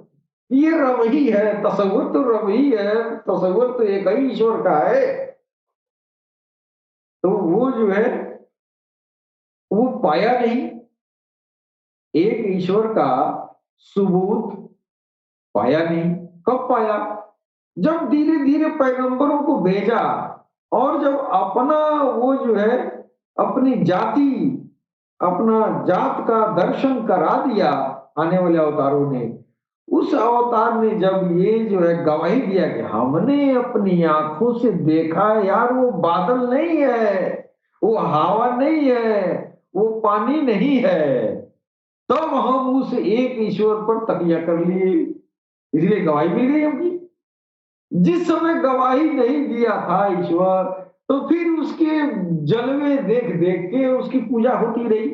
ये रब ही है, तसव्वुर तो रब ही है, तसव्वुर तो एक ही ईश्वर का है। तो वो जो है वो पाया नहीं, एक ईश्वर का सबूत पाया नहीं। कब पाया? जब धीरे धीरे पैगंबरों को भेजा और जब अपना वो जो है अपनी जाति, अपना जात का दर्शन करा दिया आने वाले अवतारों ने, उस अवतार ने जब ये जो है गवाही दिया कि हमने अपनी आंखों से देखा है यार, वो बादल नहीं है, वो हवा नहीं है, वो पानी नहीं है, तब हम उस एक ईश्वर पर तकिया कर लिए, इसलिए गवाही मिल गई हमकी। जिस समय गवाही नहीं दिया था ईश्वर, तो फिर उसके जलवे देख देख के उसकी पूजा होती रही।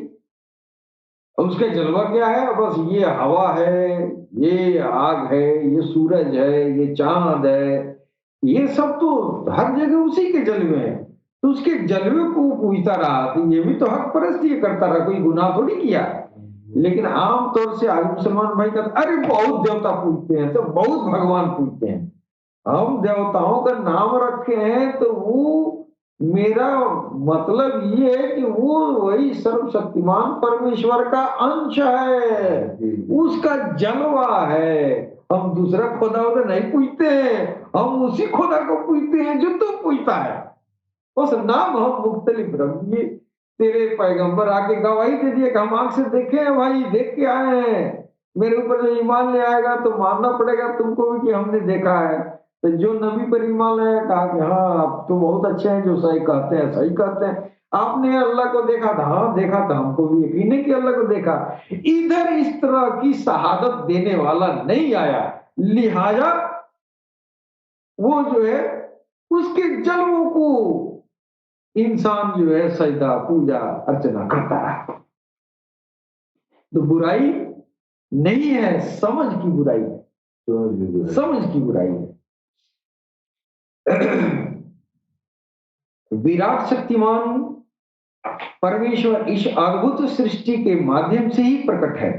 उसका जलवा क्या है? बस ये हवा है, ये आग है, ये सूरज है, ये चांद है, ये सब तो हर जगह उसी के जलवे हैं, तो उसके जलवे को पूजता रहा, तो ये भी तो हक परस्ती करता रहा, कोई गुनाह थोड़ी किया। लेकिन आमतौर से आज मुसलमान भाई कहते अरे बहुत देवता पूजते हैं, तो बहुत भगवान पूजते हैं। हम देवताओं का नाम रखे हैं तो वो मेरा मतलब ये है कि वो वही सर्वशक्तिमान परमेश्वर का अंश है, उसका जलवा है। हम दूसरा खुदा उधर नहीं पूजते हैं, हम उसी खुदा को पूजते हैं जो तू पूजता है। उस नाम हम मुख्तलिफ रंग, ये तेरे पैगंबर आके गवाही दे दिए कि हम आंख से देखे हैं भाई, देख के आए हैं। मेरे ऊपर जो ईमान ले आएगा तो मानना पड़ेगा तुमको भी कि हमने देखा है। तो जो नबी पर ईमान लाया कहा कि हाँ आप तो बहुत अच्छे हैं, जो सही कहते हैं सही कहते हैं। आपने अल्लाह को देखा था? हाँ देखा था, हमको भी यकीन है कि अल्लाह को देखा। इधर इस तरह की शहादत देने वाला नहीं आया, लिहाजा वो जो है उसके जलवों को इंसान जो है सजदा पूजा अर्चना करता है। तो बुराई नहीं है, समझ की बुराई है, समझ की बुराई है। विराट शक्तिमान परमेश्वर इस अद्भुत सृष्टि के माध्यम से ही प्रकट है,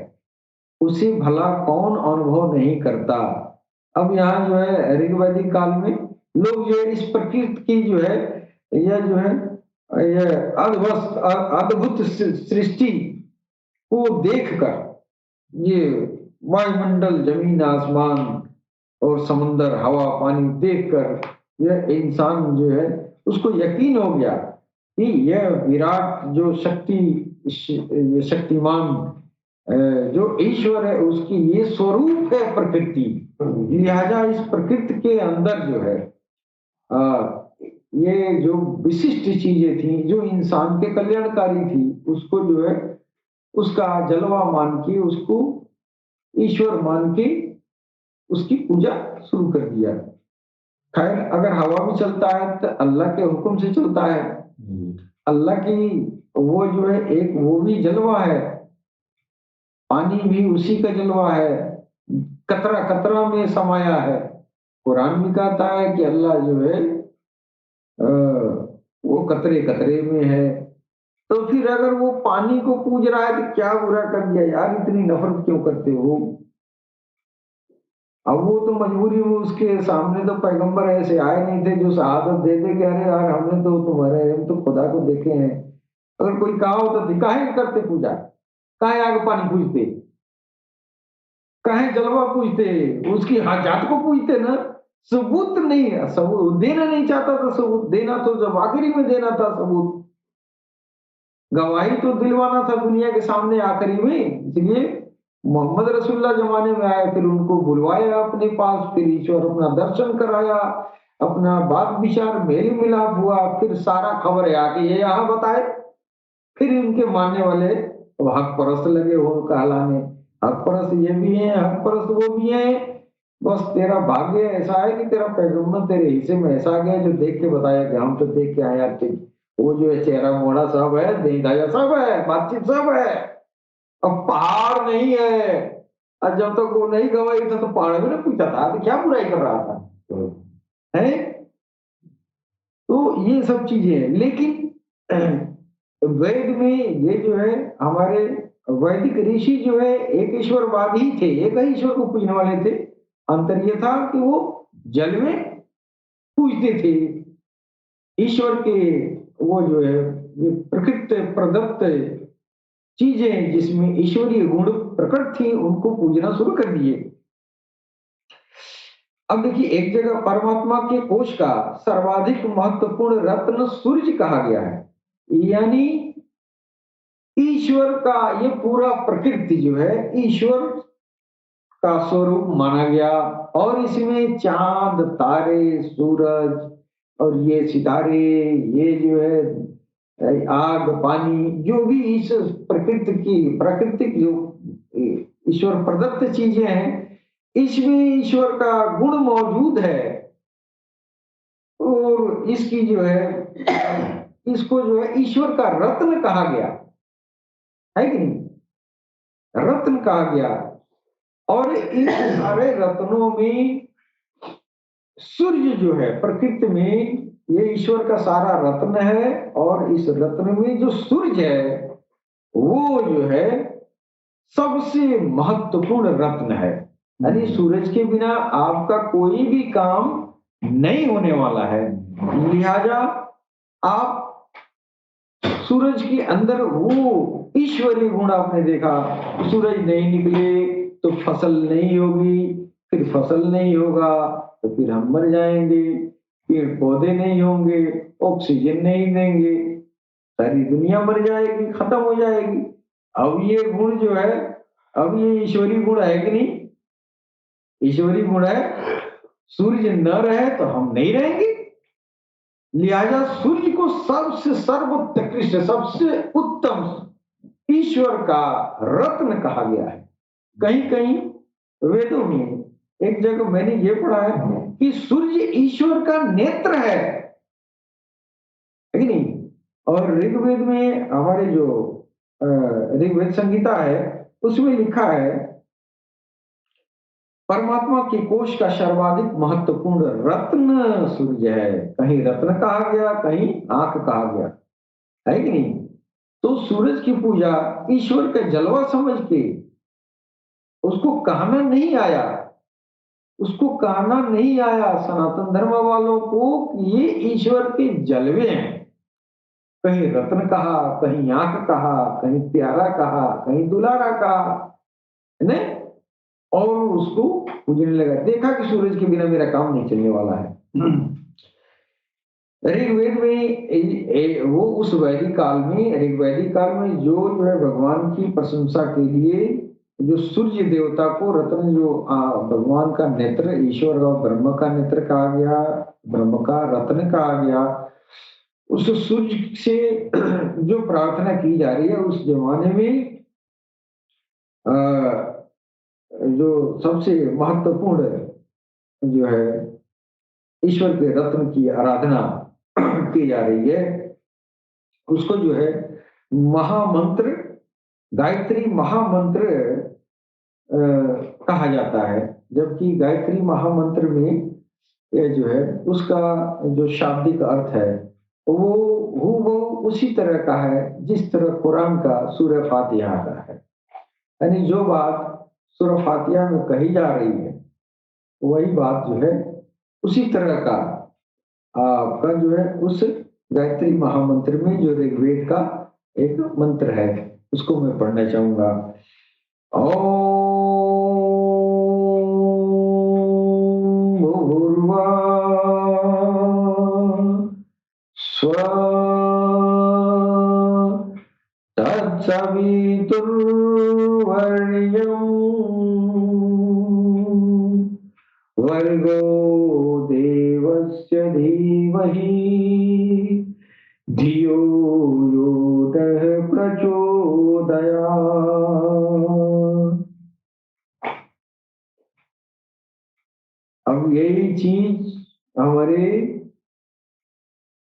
उसे भला कौन अनुभव नहीं करता। अब यहाँ जो है ऋग्वैदिक काल में लोग जो है इस प्रकृति की जो है यह जो है यह अद्भुत सृष्टि को देखकर, ये वायुमंडल जमीन आसमान और समुद्र हवा पानी देखकर यह इंसान जो है उसको यकीन हो गया कि यह विराट जो शक्तिमान जो ईश्वर है उसकी ये स्वरूप है प्रकृति। लिहाजा इस प्रकृति के अंदर जो है ये जो विशिष्ट चीजें थी जो इंसान के कल्याणकारी थी, उसको जो है उसका जलवा मान के, उसको ईश्वर मान के उसकी पूजा शुरू कर दिया। खैर अगर हवा भी चलता है तो अल्लाह के हुक्म से चलता है, अल्लाह की वो जो है एक वो भी जलवा है, पानी भी उसी का जलवा है, कतरा कतरा में समाया है। कुरान भी कहता है कि अल्लाह जो है वो कतरे कतरे में है। तो फिर अगर वो पानी को पूज रहा है तो क्या बुरा कर दिया यार, इतनी नफरत क्यों करते हो। अब वो तो मजबूरी में, उसके सामने तो पैगंबर ऐसे आए नहीं थे जो शहादत दे दे कि अरे यार हमने तो तुम्हारे, हम तो खुदा को देखे हैं। अगर कोई कहा होता तो काहे करते पूजा, काहे आग पानी पूजते, काहे जलवा पूजते, उसकी हाजात को पूजते ना। सबूत नहीं है, सबूत देना नहीं चाहता था, सबूत देना तो जब आखिरी में देना था सबूत, गवाही तो दिलवाना था दुनिया के सामने आखिरी में। इसलिए मोहम्मद रसूलुल्लाह जमाने में आए, फिर उनको बुलवाया अपने पास, फिर ईश्वर अपना दर्शन कराया, अपना बात विचार मेल मिलाप हुआ, फिर सारा खबर आके ये यहाँ बताए। फिर इनके मानने वाले हक परस्त लगे हो कहलाने, हक परस्त ये भी है, हक परस्त वो भी है। बस तेरा भाग्य ऐसा है कि तेरा पैगंबर तेरे हिस्से में ऐसा गया जो देख के बताया कि हम तो देख के आए यार, ठीक वो जो है चेहरा मोड़ा सब है, देह सब है, बातचीत सब है। अब पहाड़ नहीं है, और जब तक वो नहीं गवाही था तो पहाड़ भी ना पूछा था तो क्या बुराई कर रहा था है। तो ये सब चीजें हैं, लेकिन वेद में ये जो है हमारे वैदिक ऋषि जो है एक ईश्वरवादी थे, एक ही ईश्वर को पूजने वाले थे। अंतर ये था कि वो जल में पूजते थे ईश्वर के, वो जो है ये प्रकृति प्रदत्त चीजें जिसमें ईश्वरीय गुण प्रकट थी उनको पूजना शुरू कर दिए। अब देखिए एक जगह परमात्मा के कोश का सर्वाधिक महत्वपूर्ण रत्न सूर्य कहा गया है, यानी ईश्वर का ये पूरा प्रकृति जो है ईश्वर का स्वरूप माना गया। और इसमें चांद तारे सूरज और ये सितारे, ये जो है आग पानी, जो भी इस प्रकृति की प्राकृतिक जो ईश्वर प्रदत्त चीजें हैं, इसमें ईश्वर का गुण मौजूद है। और इसकी जो है इसको जो है ईश्वर का रत्न कहा गया है कि नहीं, रत्न कहा गया। और इन सारे रत्नों में सूर्य जो है प्रकृति में ये ईश्वर का सारा रत्न है, और इस रत्न में जो सूर्य है वो जो है सबसे महत्वपूर्ण रत्न है। यानी सूरज के बिना आपका कोई भी काम नहीं होने वाला है। लिहाजा आप सूरज के अंदर वो ईश्वरीय गुण आपने देखा, सूरज नहीं निकले तो फसल नहीं होगी, फिर फसल नहीं होगा तो फिर हम मर जाएंगे, पेड़ पौधे नहीं होंगे, ऑक्सीजन नहीं देंगे, सारी दुनिया मर जाएगी, खत्म हो जाएगी। अब ये गुण जो है, अब ये ईश्वरीय गुण है कि नहीं? ईश्वरीय गुण है। सूर्य न रहे तो हम नहीं रहेंगे, लिहाजा सूर्य को सबसे सर्वोत्कृष्ट, सबसे उत्तम ईश्वर का रत्न कहा गया है। कहीं कहीं वेदों में एक जगह मैंने ये पढ़ा है कि सूर्य ईश्वर का नेत्र है कि नहीं? और ऋग्वेद में हमारे जो ऋग्वेद संहिता है उसमें लिखा है परमात्मा के कोश का सर्वाधिक महत्वपूर्ण रत्न सूर्य है। कहीं रत्न कहा गया, कहीं आंख कहा गया, है कि नहीं? तो सूरज की पूजा ईश्वर का जलवा समझ के उसको कहना नहीं आया, उसको कहना नहीं आया सनातन धर्म वालों को कि ये ईश्वर के जलवे हैं। कहीं रत्न कहा, कहीं आंख कहा, कहीं प्यारा कहा, कहीं दुलारा कहा, है ना? और उसको पूजने लगा। देखा कि सूरज के बिना मेरा काम नहीं चलने वाला है। ऋग्वेद में वो उस वैदिक काल में, ऋग्वैदिक काल में जो है भगवान की प्रशंसा के लिए जो सूर्य देवता को रत्न, जो भगवान का नेत्र, ईश्वर और ब्रह्म का नेत्र कहा गया, ब्रह्म का रत्न कहा गया, उस सूर्य से जो प्रार्थना की जा रही है उस जमाने में जो सबसे महत्वपूर्ण जो है ईश्वर के रत्न की आराधना की जा रही है, उसको जो है महामंत्र, गायत्री महामंत्र कहा जाता है। जबकि गायत्री महामंत्र में ये जो है उसका जो शाब्दिक अर्थ है वो उसी तरह का है जिस तरह कुरान का सूरह फातिहा का है। यानी जो बात सूरह फातिहा में कही जा रही है वही बात जो है उसी तरह का आपका जो है उस गायत्री महामंत्र में जो ऋग्वेद का एक मंत्र है उसको मैं पढ़ना चाहूंगा। ओम भूर्भुवः स्वः तत्सवितुर्वरेण्यं भर्गो देवस्य धीमहि धियो यो नः प्रचोदयात्। अब यही चीज हमारे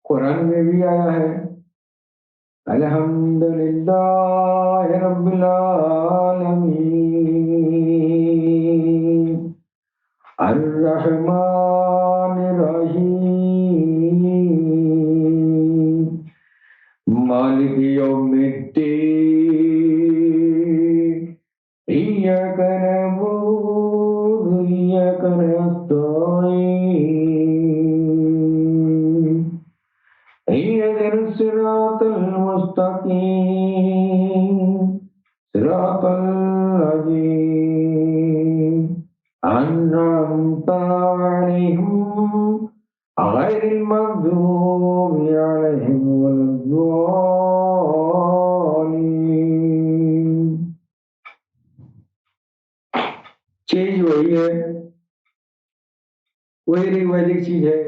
कुरान में भी आया है। अल्हम्दुलिल्लाह रब्बिल आलमीन अर्रहमानिर रहीम मालिकि यौमिद्दीन इय्याका नअबुदु व इय्याका नस्तईन इहदिनस सिरातल मुस्तकीम सिरातल लज़ीना अन्अमता अलैहिम गैरिल मग़दूबि अलैहिम वलद्दालिन। चीज वही है, वही ऋग्वैदिक चीज है।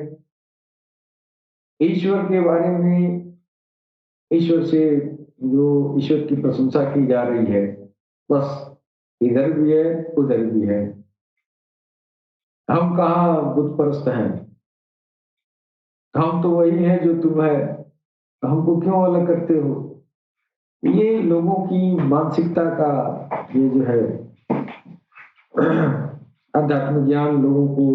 ईश्वर के बारे में, ईश्वर से जो ईश्वर की प्रशंसा की जा रही है, बस इधर भी है उधर भी है। हम कहाँ बुत परस्त हैं? हम तो वही है जो तुम है, हमको क्यों अलग करते हो? ये लोगों की मानसिकता का ये जो है अध्यात्म ज्ञान लोगों को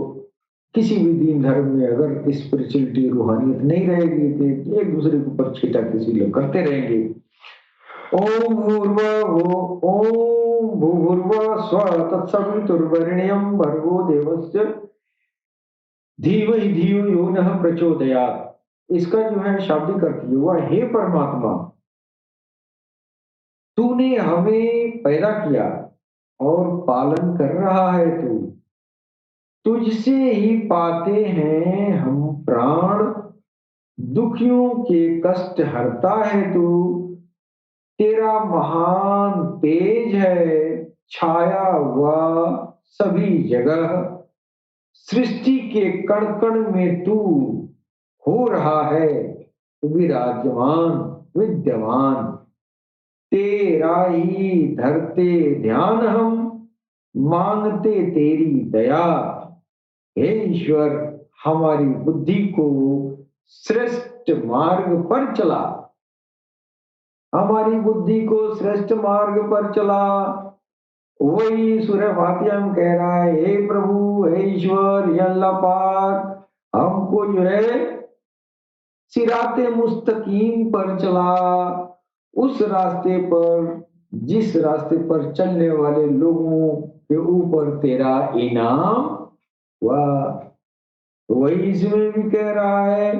किसी भी दीन धर्म में अगर स्पिरिचुअलिटी रूहानियत नहीं रहेगी तो एक दूसरे के ऊपर छीटा किसी लोग करते रहेंगे। ओम भूर्भुवः स्वः तत्सवितुर्वरेण्यं भर्गो देवस्य धीमहि धियो यो नः प्रचोदयात्। इसका जो है शाब्दिक अर्थ ये हुआ, हे परमात्मा, तूने हमें पैदा किया और पालन कर रहा है तू, तुझसे ही पाते हैं हम प्राण, दुखियों के कष्ट हरता है तू, तेरा महान तेज है छाया हुआ सभी जगह, सृष्टि के कण कण में तू हो रहा है विराजमान विद्यमान, तेरा ही धरते ध्यान हम, मांगते तेरी दया, हे ईश्वर हमारी बुद्धि को श्रेष्ठ मार्ग पर चला, हमारी बुद्धि को श्रेष्ठ मार्ग पर चला। वही सूर्य फातिहा में कह रहा है, हे प्रभु हे ईश्वर हे अल्लाह पाक, हमको जो है सिराते मुस्तकीम पर चला, उस रास्ते पर जिस रास्ते पर चलने वाले लोगों के ऊपर तेरा इनाम हुआ। वही इसमें भी कह रहा है,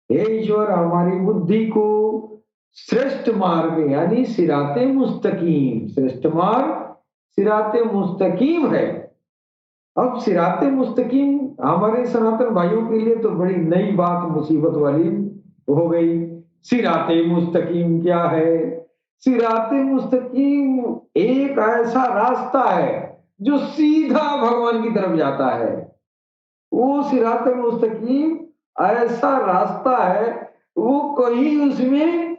हे ईश्वर हमारी बुद्धि को श्रेष्ठ मार्ग यानी सिराते मुस्तकीम, श्रेष्ठ मार्ग सिराते मुस्तकीम है। अब सिराते मुस्तकीम हमारे सनातन भाइयों के लिए तो बड़ी नई बात मुसीबत वाली हो गई। सिराते मुस्तकीम क्या है? सिराते मुस्तकीम एक ऐसा रास्ता है जो सीधा भगवान की तरफ जाता है। वो सिराते मुस्तकीम ऐसा रास्ता है, वो कहीं उसमें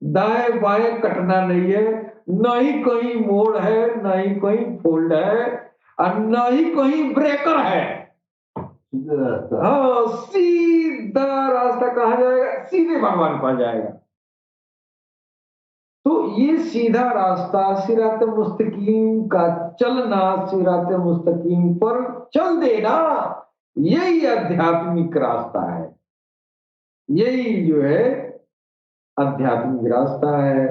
दाएं बाएं कटना नहीं है, न ही कहीं मोड़ है, न ही कहीं फोल्ड है, और न ही कहीं ब्रेकर है। हाँ, सीधा रास्ता कहाँ जाएगा? सीधे भगवान पर जाएगा। तो ये सीधा रास्ता सिरात मुस्तकीम का चलना, सिरात मुस्तकीम पर चल देना, यही आध्यात्मिक रास्ता है, यही जो है आध्यात्मिक रास्ता है।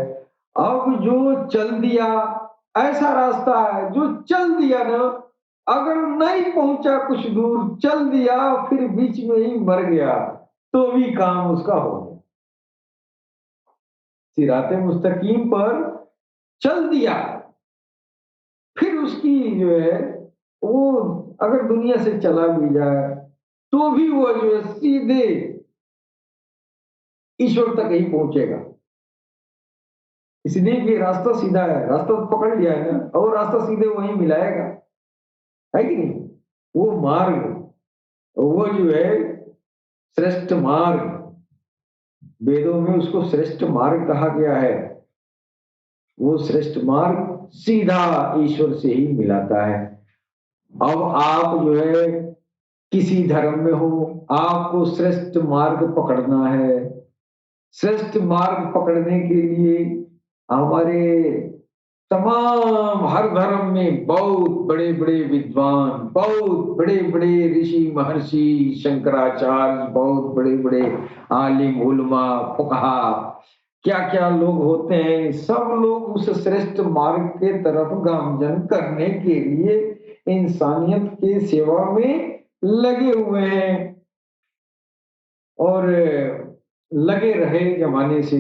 अब जो चल दिया ऐसा रास्ता है, जो चल दिया ना, अगर नहीं पहुंचा कुछ दूर, चल दिया फिर बीच में ही मर गया, तो भी काम उसका हो गया। सिराते मुस्तकीम पर चल दिया, फिर उसकी जो है वो अगर दुनिया से चला भी जाए तो भी वो जो है सीधे ईश्वर तक ही पहुंचेगा। इसलिए कि रास्ता सीधा है, रास्ता तो पकड़ लिया है ना, और रास्ता सीधे वहीं मिलाएगा, है कि नहीं? वो मार्ग, वो जो है श्रेष्ठ मार्ग, वेदों में उसको श्रेष्ठ मार्ग कहा गया है। वो श्रेष्ठ मार्ग सीधा ईश्वर से ही मिलाता है। अब आप जो है किसी धर्म में हो, आपको श्रेष्ठ मार्ग पकड़ना है। श्रेष्ठ मार्ग पकड़ने के लिए हमारे तमाम हर धर्म में बहुत बड़े बड़े विद्वान, बहुत बड़े बड़े ऋषि महर्षि शंकराचार्य, बहुत बड़े बड़े आलिम उलमा फुकहा, क्या क्या लोग होते हैं। सब लोग उस श्रेष्ठ मार्ग के तरफ गामजन करने के लिए इंसानियत के सेवा में लगे हुए हैं और लगे रहे जमाने से।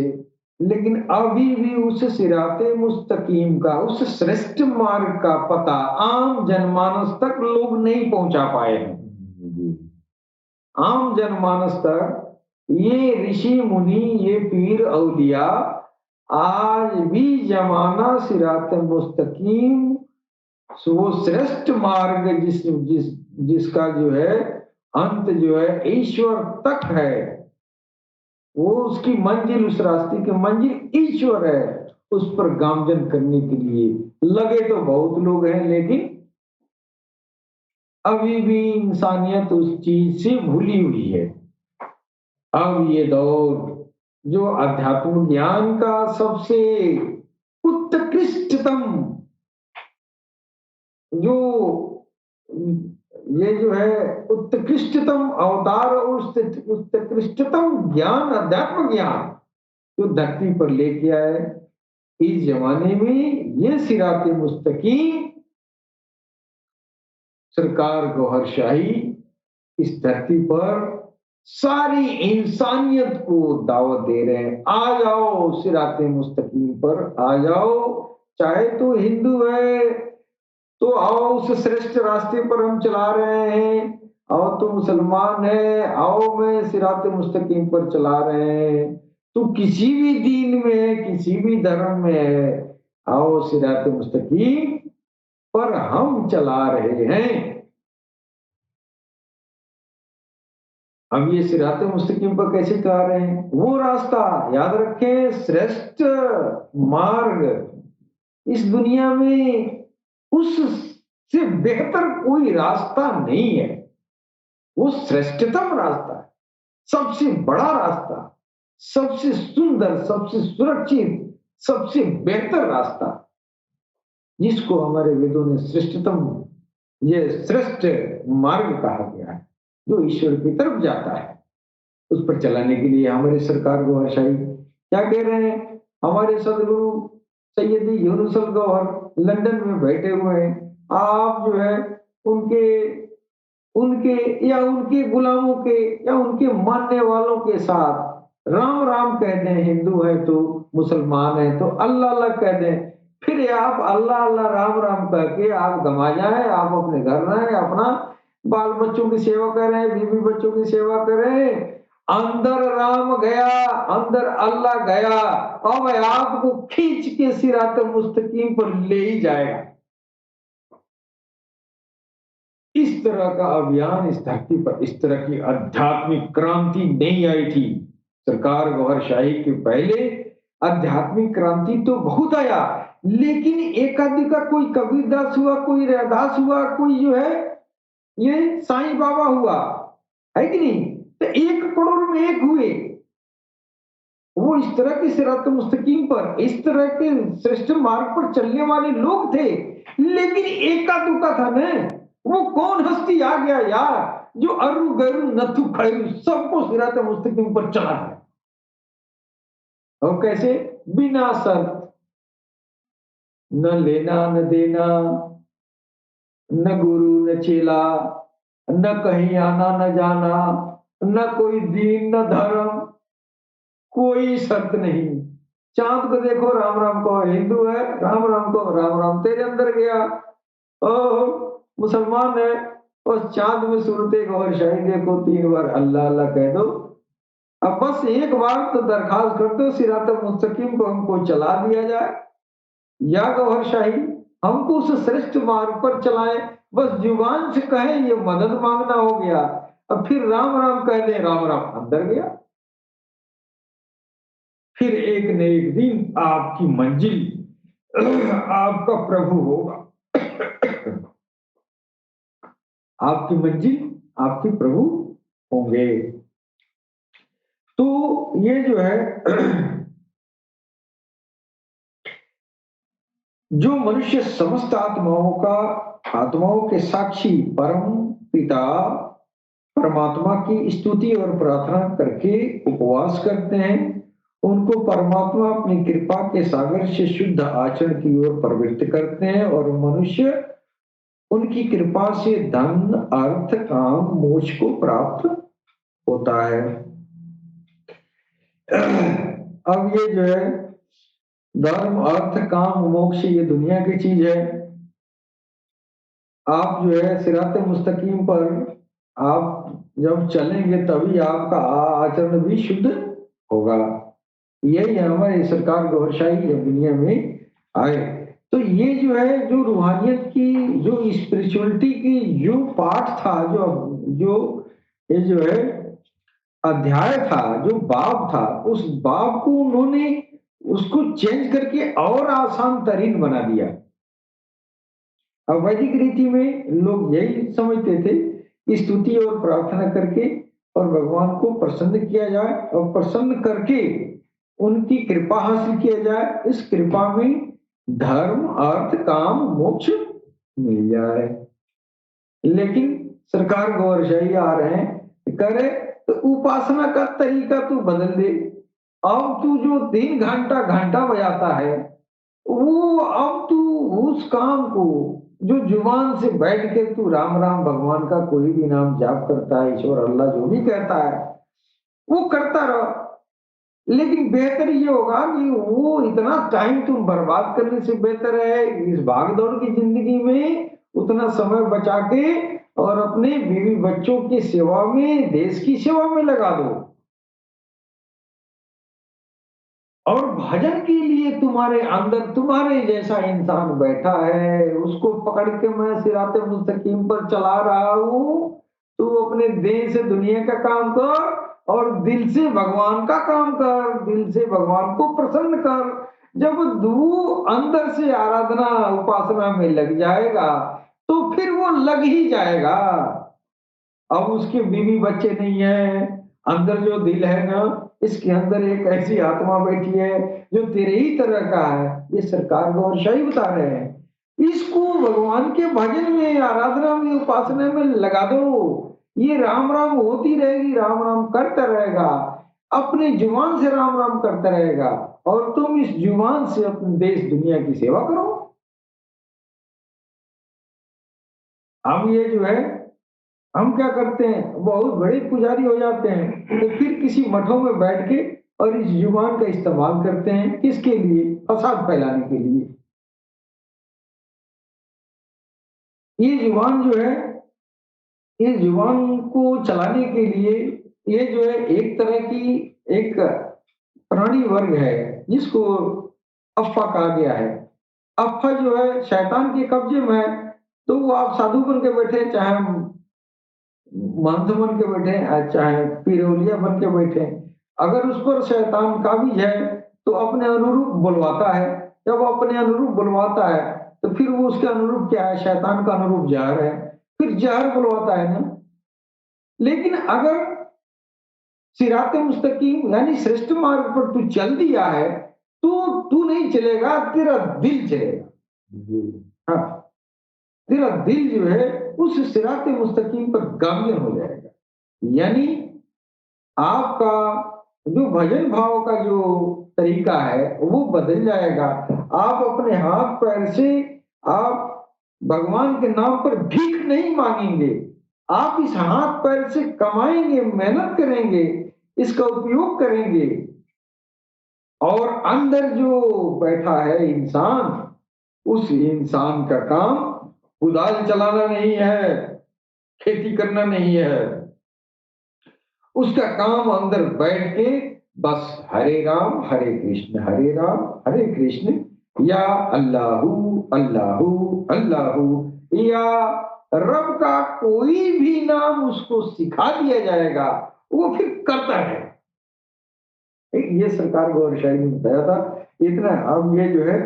लेकिन अभी भी उस सिराते मुस्तकीम का, उस श्रेष्ठ मार्ग का पता आम जनमानस तक लोग नहीं पहुंचा पाए हैं। आम जनमानस तक ये ऋषि मुनि, ये पीर औलिया आज भी जमाना सिराते मुस्तकीम, वो श्रेष्ठ मार्ग जिसका जो है अंत जो है ईश्वर तक है, वो उसकी मंजिल, उस रास्ते की मंजिल ईश्वर है। उस पर गामजन करने के लिए लगे तो बहुत लोग हैं, लेकिन अभी भी इंसानियत उस चीज से भूली हुई है। अब ये दौर जो अध्यात्म ज्ञान का सबसे उत्कृष्टतम, जो ये जो है उत्कृष्टतम अवतार और उत्कृष्टतम ज्ञान, अध्यात्म ज्ञान जो धरती पर लेके आए, इस जमाने में ये सिराते मुस्तकीम सरकार गौहर शाही इस धरती पर सारी इंसानियत को दावत दे रहे हैं, आ जाओ सिराते मुस्तकीम पर आ जाओ। चाहे तो हिंदू है तो आओ, उस श्रेष्ठ रास्ते पर हम चला रहे हैं। आओ तो मुसलमान है, आओ मैं सिराते मुस्तकीम पर चला रहे हैं। तो किसी भी दीन में है, किसी भी धर्म में है, आओ सिराते मुस्तकीम पर हम चला रहे हैं। अब ये सिराते मुस्तकीम पर कैसे चला रहे हैं? वो रास्ता याद रखें, श्रेष्ठ मार्ग इस दुनिया में उससे बेहतर कोई रास्ता नहीं है। वो श्रेष्ठतम रास्ता है, सबसे बड़ा रास्ता, सबसे सुंदर, सबसे सुरक्षित, सबसे बेहतर रास्ता, जिसको हमारे वेदों ने श्रेष्ठतम, ये श्रेष्ठ मार्ग कहा गया है, जो ईश्वर की तरफ जाता है। उस पर चलाने के लिए हमारे सरकार गौहर शाही क्या कह रहे हैं? हमारे सदगुरु सैयदी यूनुस अल गौहर लंदन में बैठे हुए हैं। आप जो है उनके उनके या उनके गुलामों के या उनके मानने वालों के साथ राम राम कहते हैं। हिंदू है तो, मुसलमान है तो अल्लाह अल्लाह कहते हैं। फिर आप अल्लाह अल्लाह राम राम करके आप गमा जाए, आप अपने घर रहें, अपना बाल बच्चों की सेवा करें, बीवी बच्चों की सेवा करें। अंदर राम गया, अंदर अल्लाह गया, अब आपको खींच के सिरात मुस्तकीम पर ले ही जाएगा। इस तरह का अभियान इस धरती पर, इस तरह की आध्यात्मिक क्रांति नहीं आई थी सरकार गौहर शाही के पहले। आध्यात्मिक क्रांति तो बहुत आया, लेकिन एकाधी का कोई कबीरदास हुआ, कोई रैदास हुआ, कोई जो है ये साईं बाबा हुआ, है कि नहीं? तो 1 करोड़ में एक हुए। वो इस तरह की सिरात मुस्तकीम पर, इस तरह के श्रेष्ठ मार्ग पर चलने वाले लोग थे, लेकिन एका दुका था ना। वो कौन हस्ती आ गया यार, जो अरु गरु नथु खैरु सबको सिरात मुस्तकीम पर चला है। और कैसे? बिना शर्त, न लेना न देना, न गुरु न चेला, न कहीं आना न जाना, न कोई दीन न धर्म, कोई शर्त नहीं। चांद को देखो राम राम कहो, हिंदू है राम राम कहो, राम राम तेरे अंदर गया। ओ मुसलमान है, उस चांद में सूरते गौर शाही देखो, 3 बार अल्लाह अल्लाह कह दो। अब बस एक बार तो दरखास्त कर दो, सिरात मुस्तकीम को हमको चला दिया जाए, या गौहर शाही हमको उस श्रेष्ठ मार्ग पर चलाए। बस जुबान से कहे ये मदद मांगना हो गया, अब फिर राम राम कह दे, राम राम अंदर गया। फिर एक न एक दिन आपकी मंजिल आपका प्रभु होगा। आपकी मंजिल आपके प्रभु होंगे। तो ये जो है जो मनुष्य समस्त आत्माओं के साक्षी परम पिता परमात्मा की स्तुति और प्रार्थना करके उपवास करते हैं, उनको परमात्मा अपनी कृपा के सागर से शुद्ध आचरण की ओर प्रवृत्त करते हैं, और मनुष्य उनकी कृपा से धन अर्थ काम मोक्ष को प्राप्त होता है। अब ये जो है धर्म अर्थ काम मोक्ष, ये दुनिया की चीज है। आप जो है सिरात मुस्तकीम पर आप जब चलेंगे तभी आपका आचरण भी शुद्ध होगा। यही हमारी सरकार गौहर शाही जब दुनिया में आए, तो ये जो है जो रूहानियत की, जो स्पिरिचुअलिटी की जो पाठ था, जो ये जो है अध्याय था, जो बाब था, उस बाब को उन्होंने उसको चेंज करके और आसान तरीन बना दिया। अब वैदिक रीति में लोग यही समझते थे कि स्तुति और प्रार्थना करके और भगवान को प्रसन्न किया जाए, और प्रसन्न करके उनकी कृपा हासिल किया जाए। इस कृपा में धर्म अर्थ काम मोक्ष मिल जाए। लेकिन सरकार गौहर शाही आ रहे हैं, करे तो उपासना का तरीका तू बदल दे। अब तू जो 3 घंटा घंटा बजाता है, वो अब तू उस काम को जो जुबान से बैठ के तू राम राम भगवान का कोई भी नाम जाप करता है, ईश्वर अल्लाह जो भी कहता है, वो करता रहो। लेकिन बेहतर ये होगा कि वो इतना टाइम तुम बर्बाद करने से बेहतर है इस भाग-दौड़ की जिंदगी में उतना समय बचा के और अपने बीवी बच्चों की सेवा में, देश की सेवा में लगा दो। और भजन के लिए तुम्हारे अंदर तुम्हारे जैसा इंसान बैठा है, उसको पकड़ के मैं सिराते मुस्तकीम पर चला रहा हूँ। तू अपने देह से दुनिया का काम कर और दिल से भगवान का काम कर, दिल से भगवान को प्रसन्न कर। जब तू अंदर से आराधना उपासना में लग जाएगा, तो फिर वो लग ही जाएगा। अब उसके बीवी बच्चे नहीं है, अंदर जो दिल है ना, इसके अंदर एक ऐसी आत्मा बैठी है जो तेरे ही तरह का है। ये सरकार गौर शाही बता रहे हैं। इसको भगवान के भजन में, आराधना में, उपासना में लगा दो। ये राम राम होती रहेगी, राम राम करता रहेगा, अपने जुबान से राम राम करता रहेगा और तुम इस जुबान से अपने देश दुनिया की सेवा करो। हम ये जो है हम क्या करते हैं, बहुत बड़े पुजारी हो जाते हैं तो फिर किसी मठों में बैठ के और इस जुबान का इस्तेमाल करते हैं किसके लिए, फसाद फैलाने के लिए। ये जुबान जो है, ये जुबान को चलाने के लिए ये जो है एक तरह की एक प्राणी वर्ग है जिसको अफ़्फ़ा कहा गया है। अफ़्फ़ा जो है शैतान के कब्जे में है, तो वो आप साधु बन के बैठे, चाहे महंत बन के बैठे, चाहे पिरोलिया बन के बैठे, अगर उस पर शैतान काबिज है तो अपने अनुरूप बुलवाता है। जब वो अपने अनुरूप बुलवाता है तो फिर वो उसके अनुरूप क्या है, शैतान का अनुरूप जहर है, फिर जहर बुलवाता है ना। लेकिन अगर सिराते मुस्तकीम यानी श्रेष्ठ मार्ग पर तू चल दिया है तो तू नहीं चलेगा, तेरा दिल चलेगा। जी। हाँ, तेरा दिल जो है उस सिराते मुस्तकीम पर गामिया हो जाएगा। यानी आपका जो भजन भाव का जो तरीका है वो बदल जाएगा। आप अपने हाथ पैर से आप भगवान के नाम पर भीख नहीं मांगेंगे। आप इस हाथ पैर से कमाएंगे, मेहनत करेंगे, इसका उपयोग करेंगे। और अंदर जो बैठा है इंसान, उस इंसान का काम कुदाल चलाना नहीं है, खेती करना नहीं है। उसका काम अंदर बैठ के बस हरे राम हरे कृष्ण, हरे राम हरे कृष्ण, या अल्लाहू अल्लाहू अल्लाहू, या रब का कोई भी नाम उसको सिखा दिया जाएगा, वो फिर करता है। ये सरकार गौर शाही ने बताया था। इतना अब ये जो है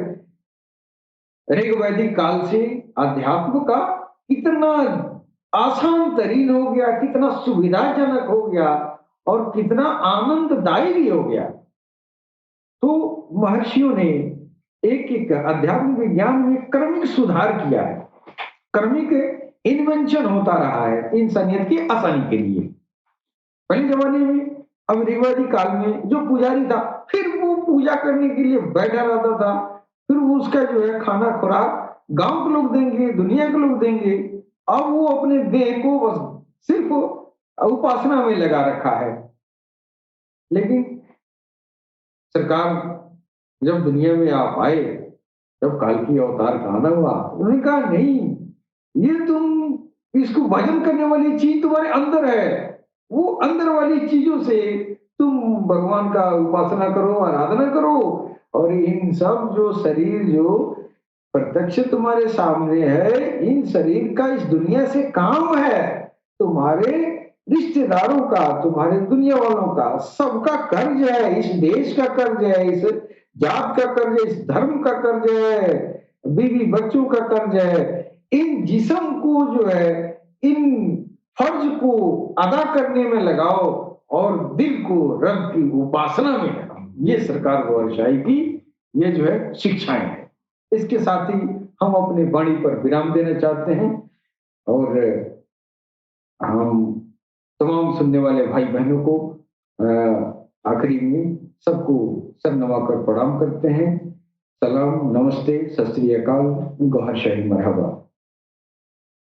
ऋग वैदिक काल से अध्यात्म का कितना आसान तरीन हो गया, कितना सुविधाजनक हो गया और कितना आनंददायी भी हो गया। तो महर्षियों ने एक एक अध्यात्म विज्ञान में क्रमिक सुधार किया है, क्रमिक इन्वेंशन होता रहा है इंसानियत की आसानी के लिए। पहले जमाने में, अब ऋग्वेदिक काल में जो पुजारी था फिर वो पूजा करने के लिए बैठा रहता था, फिर वो उसका जो है खाना खुराक गांव के लोग देंगे, दुनिया के लोग देंगे। अब वो अपने देह को बस सिर्फ उपासना में लगा रखा है। लेकिन सरकार जब दुनिया में आप आए, जब काल की अवतार का आना हुआ, उन्होंने कहा नहीं, ये तुम इसको भजन करने वाली चीज तुम्हारे अंदर है, वो अंदर वाली चीजों से तुम भगवान का उपासना करो, आराधना करो। और इन सब जो शरीर जो प्रत्यक्ष तुम्हारे सामने है, इन शरीर का इस दुनिया से काम है, तुम्हारे रिश्तेदारों का, तुम्हारे दुनिया वालों का, सबका कर्ज है, इस देश का कर्ज है, इस जात का कर्ज है, इस धर्म का कर्ज है, बीवी बच्चों का कर्ज है। इन जिस्म को जो है, इन फर्ज को अदा करने में लगाओ और दिल को रब की उपासना में लगाओ। ये सरकार गौरशाही की ये जो है शिक्षाएं हैं। इसके साथ ही हम अपनी वाणी पर विराम देना चाहते हैं और हम तमाम सुनने वाले भाई बहनों को आखिरी में सबको सर नवाकर प्रणाम करते हैं। सलाम, नमस्ते, सत श्री अकाल, गौहर शाही मरहबा।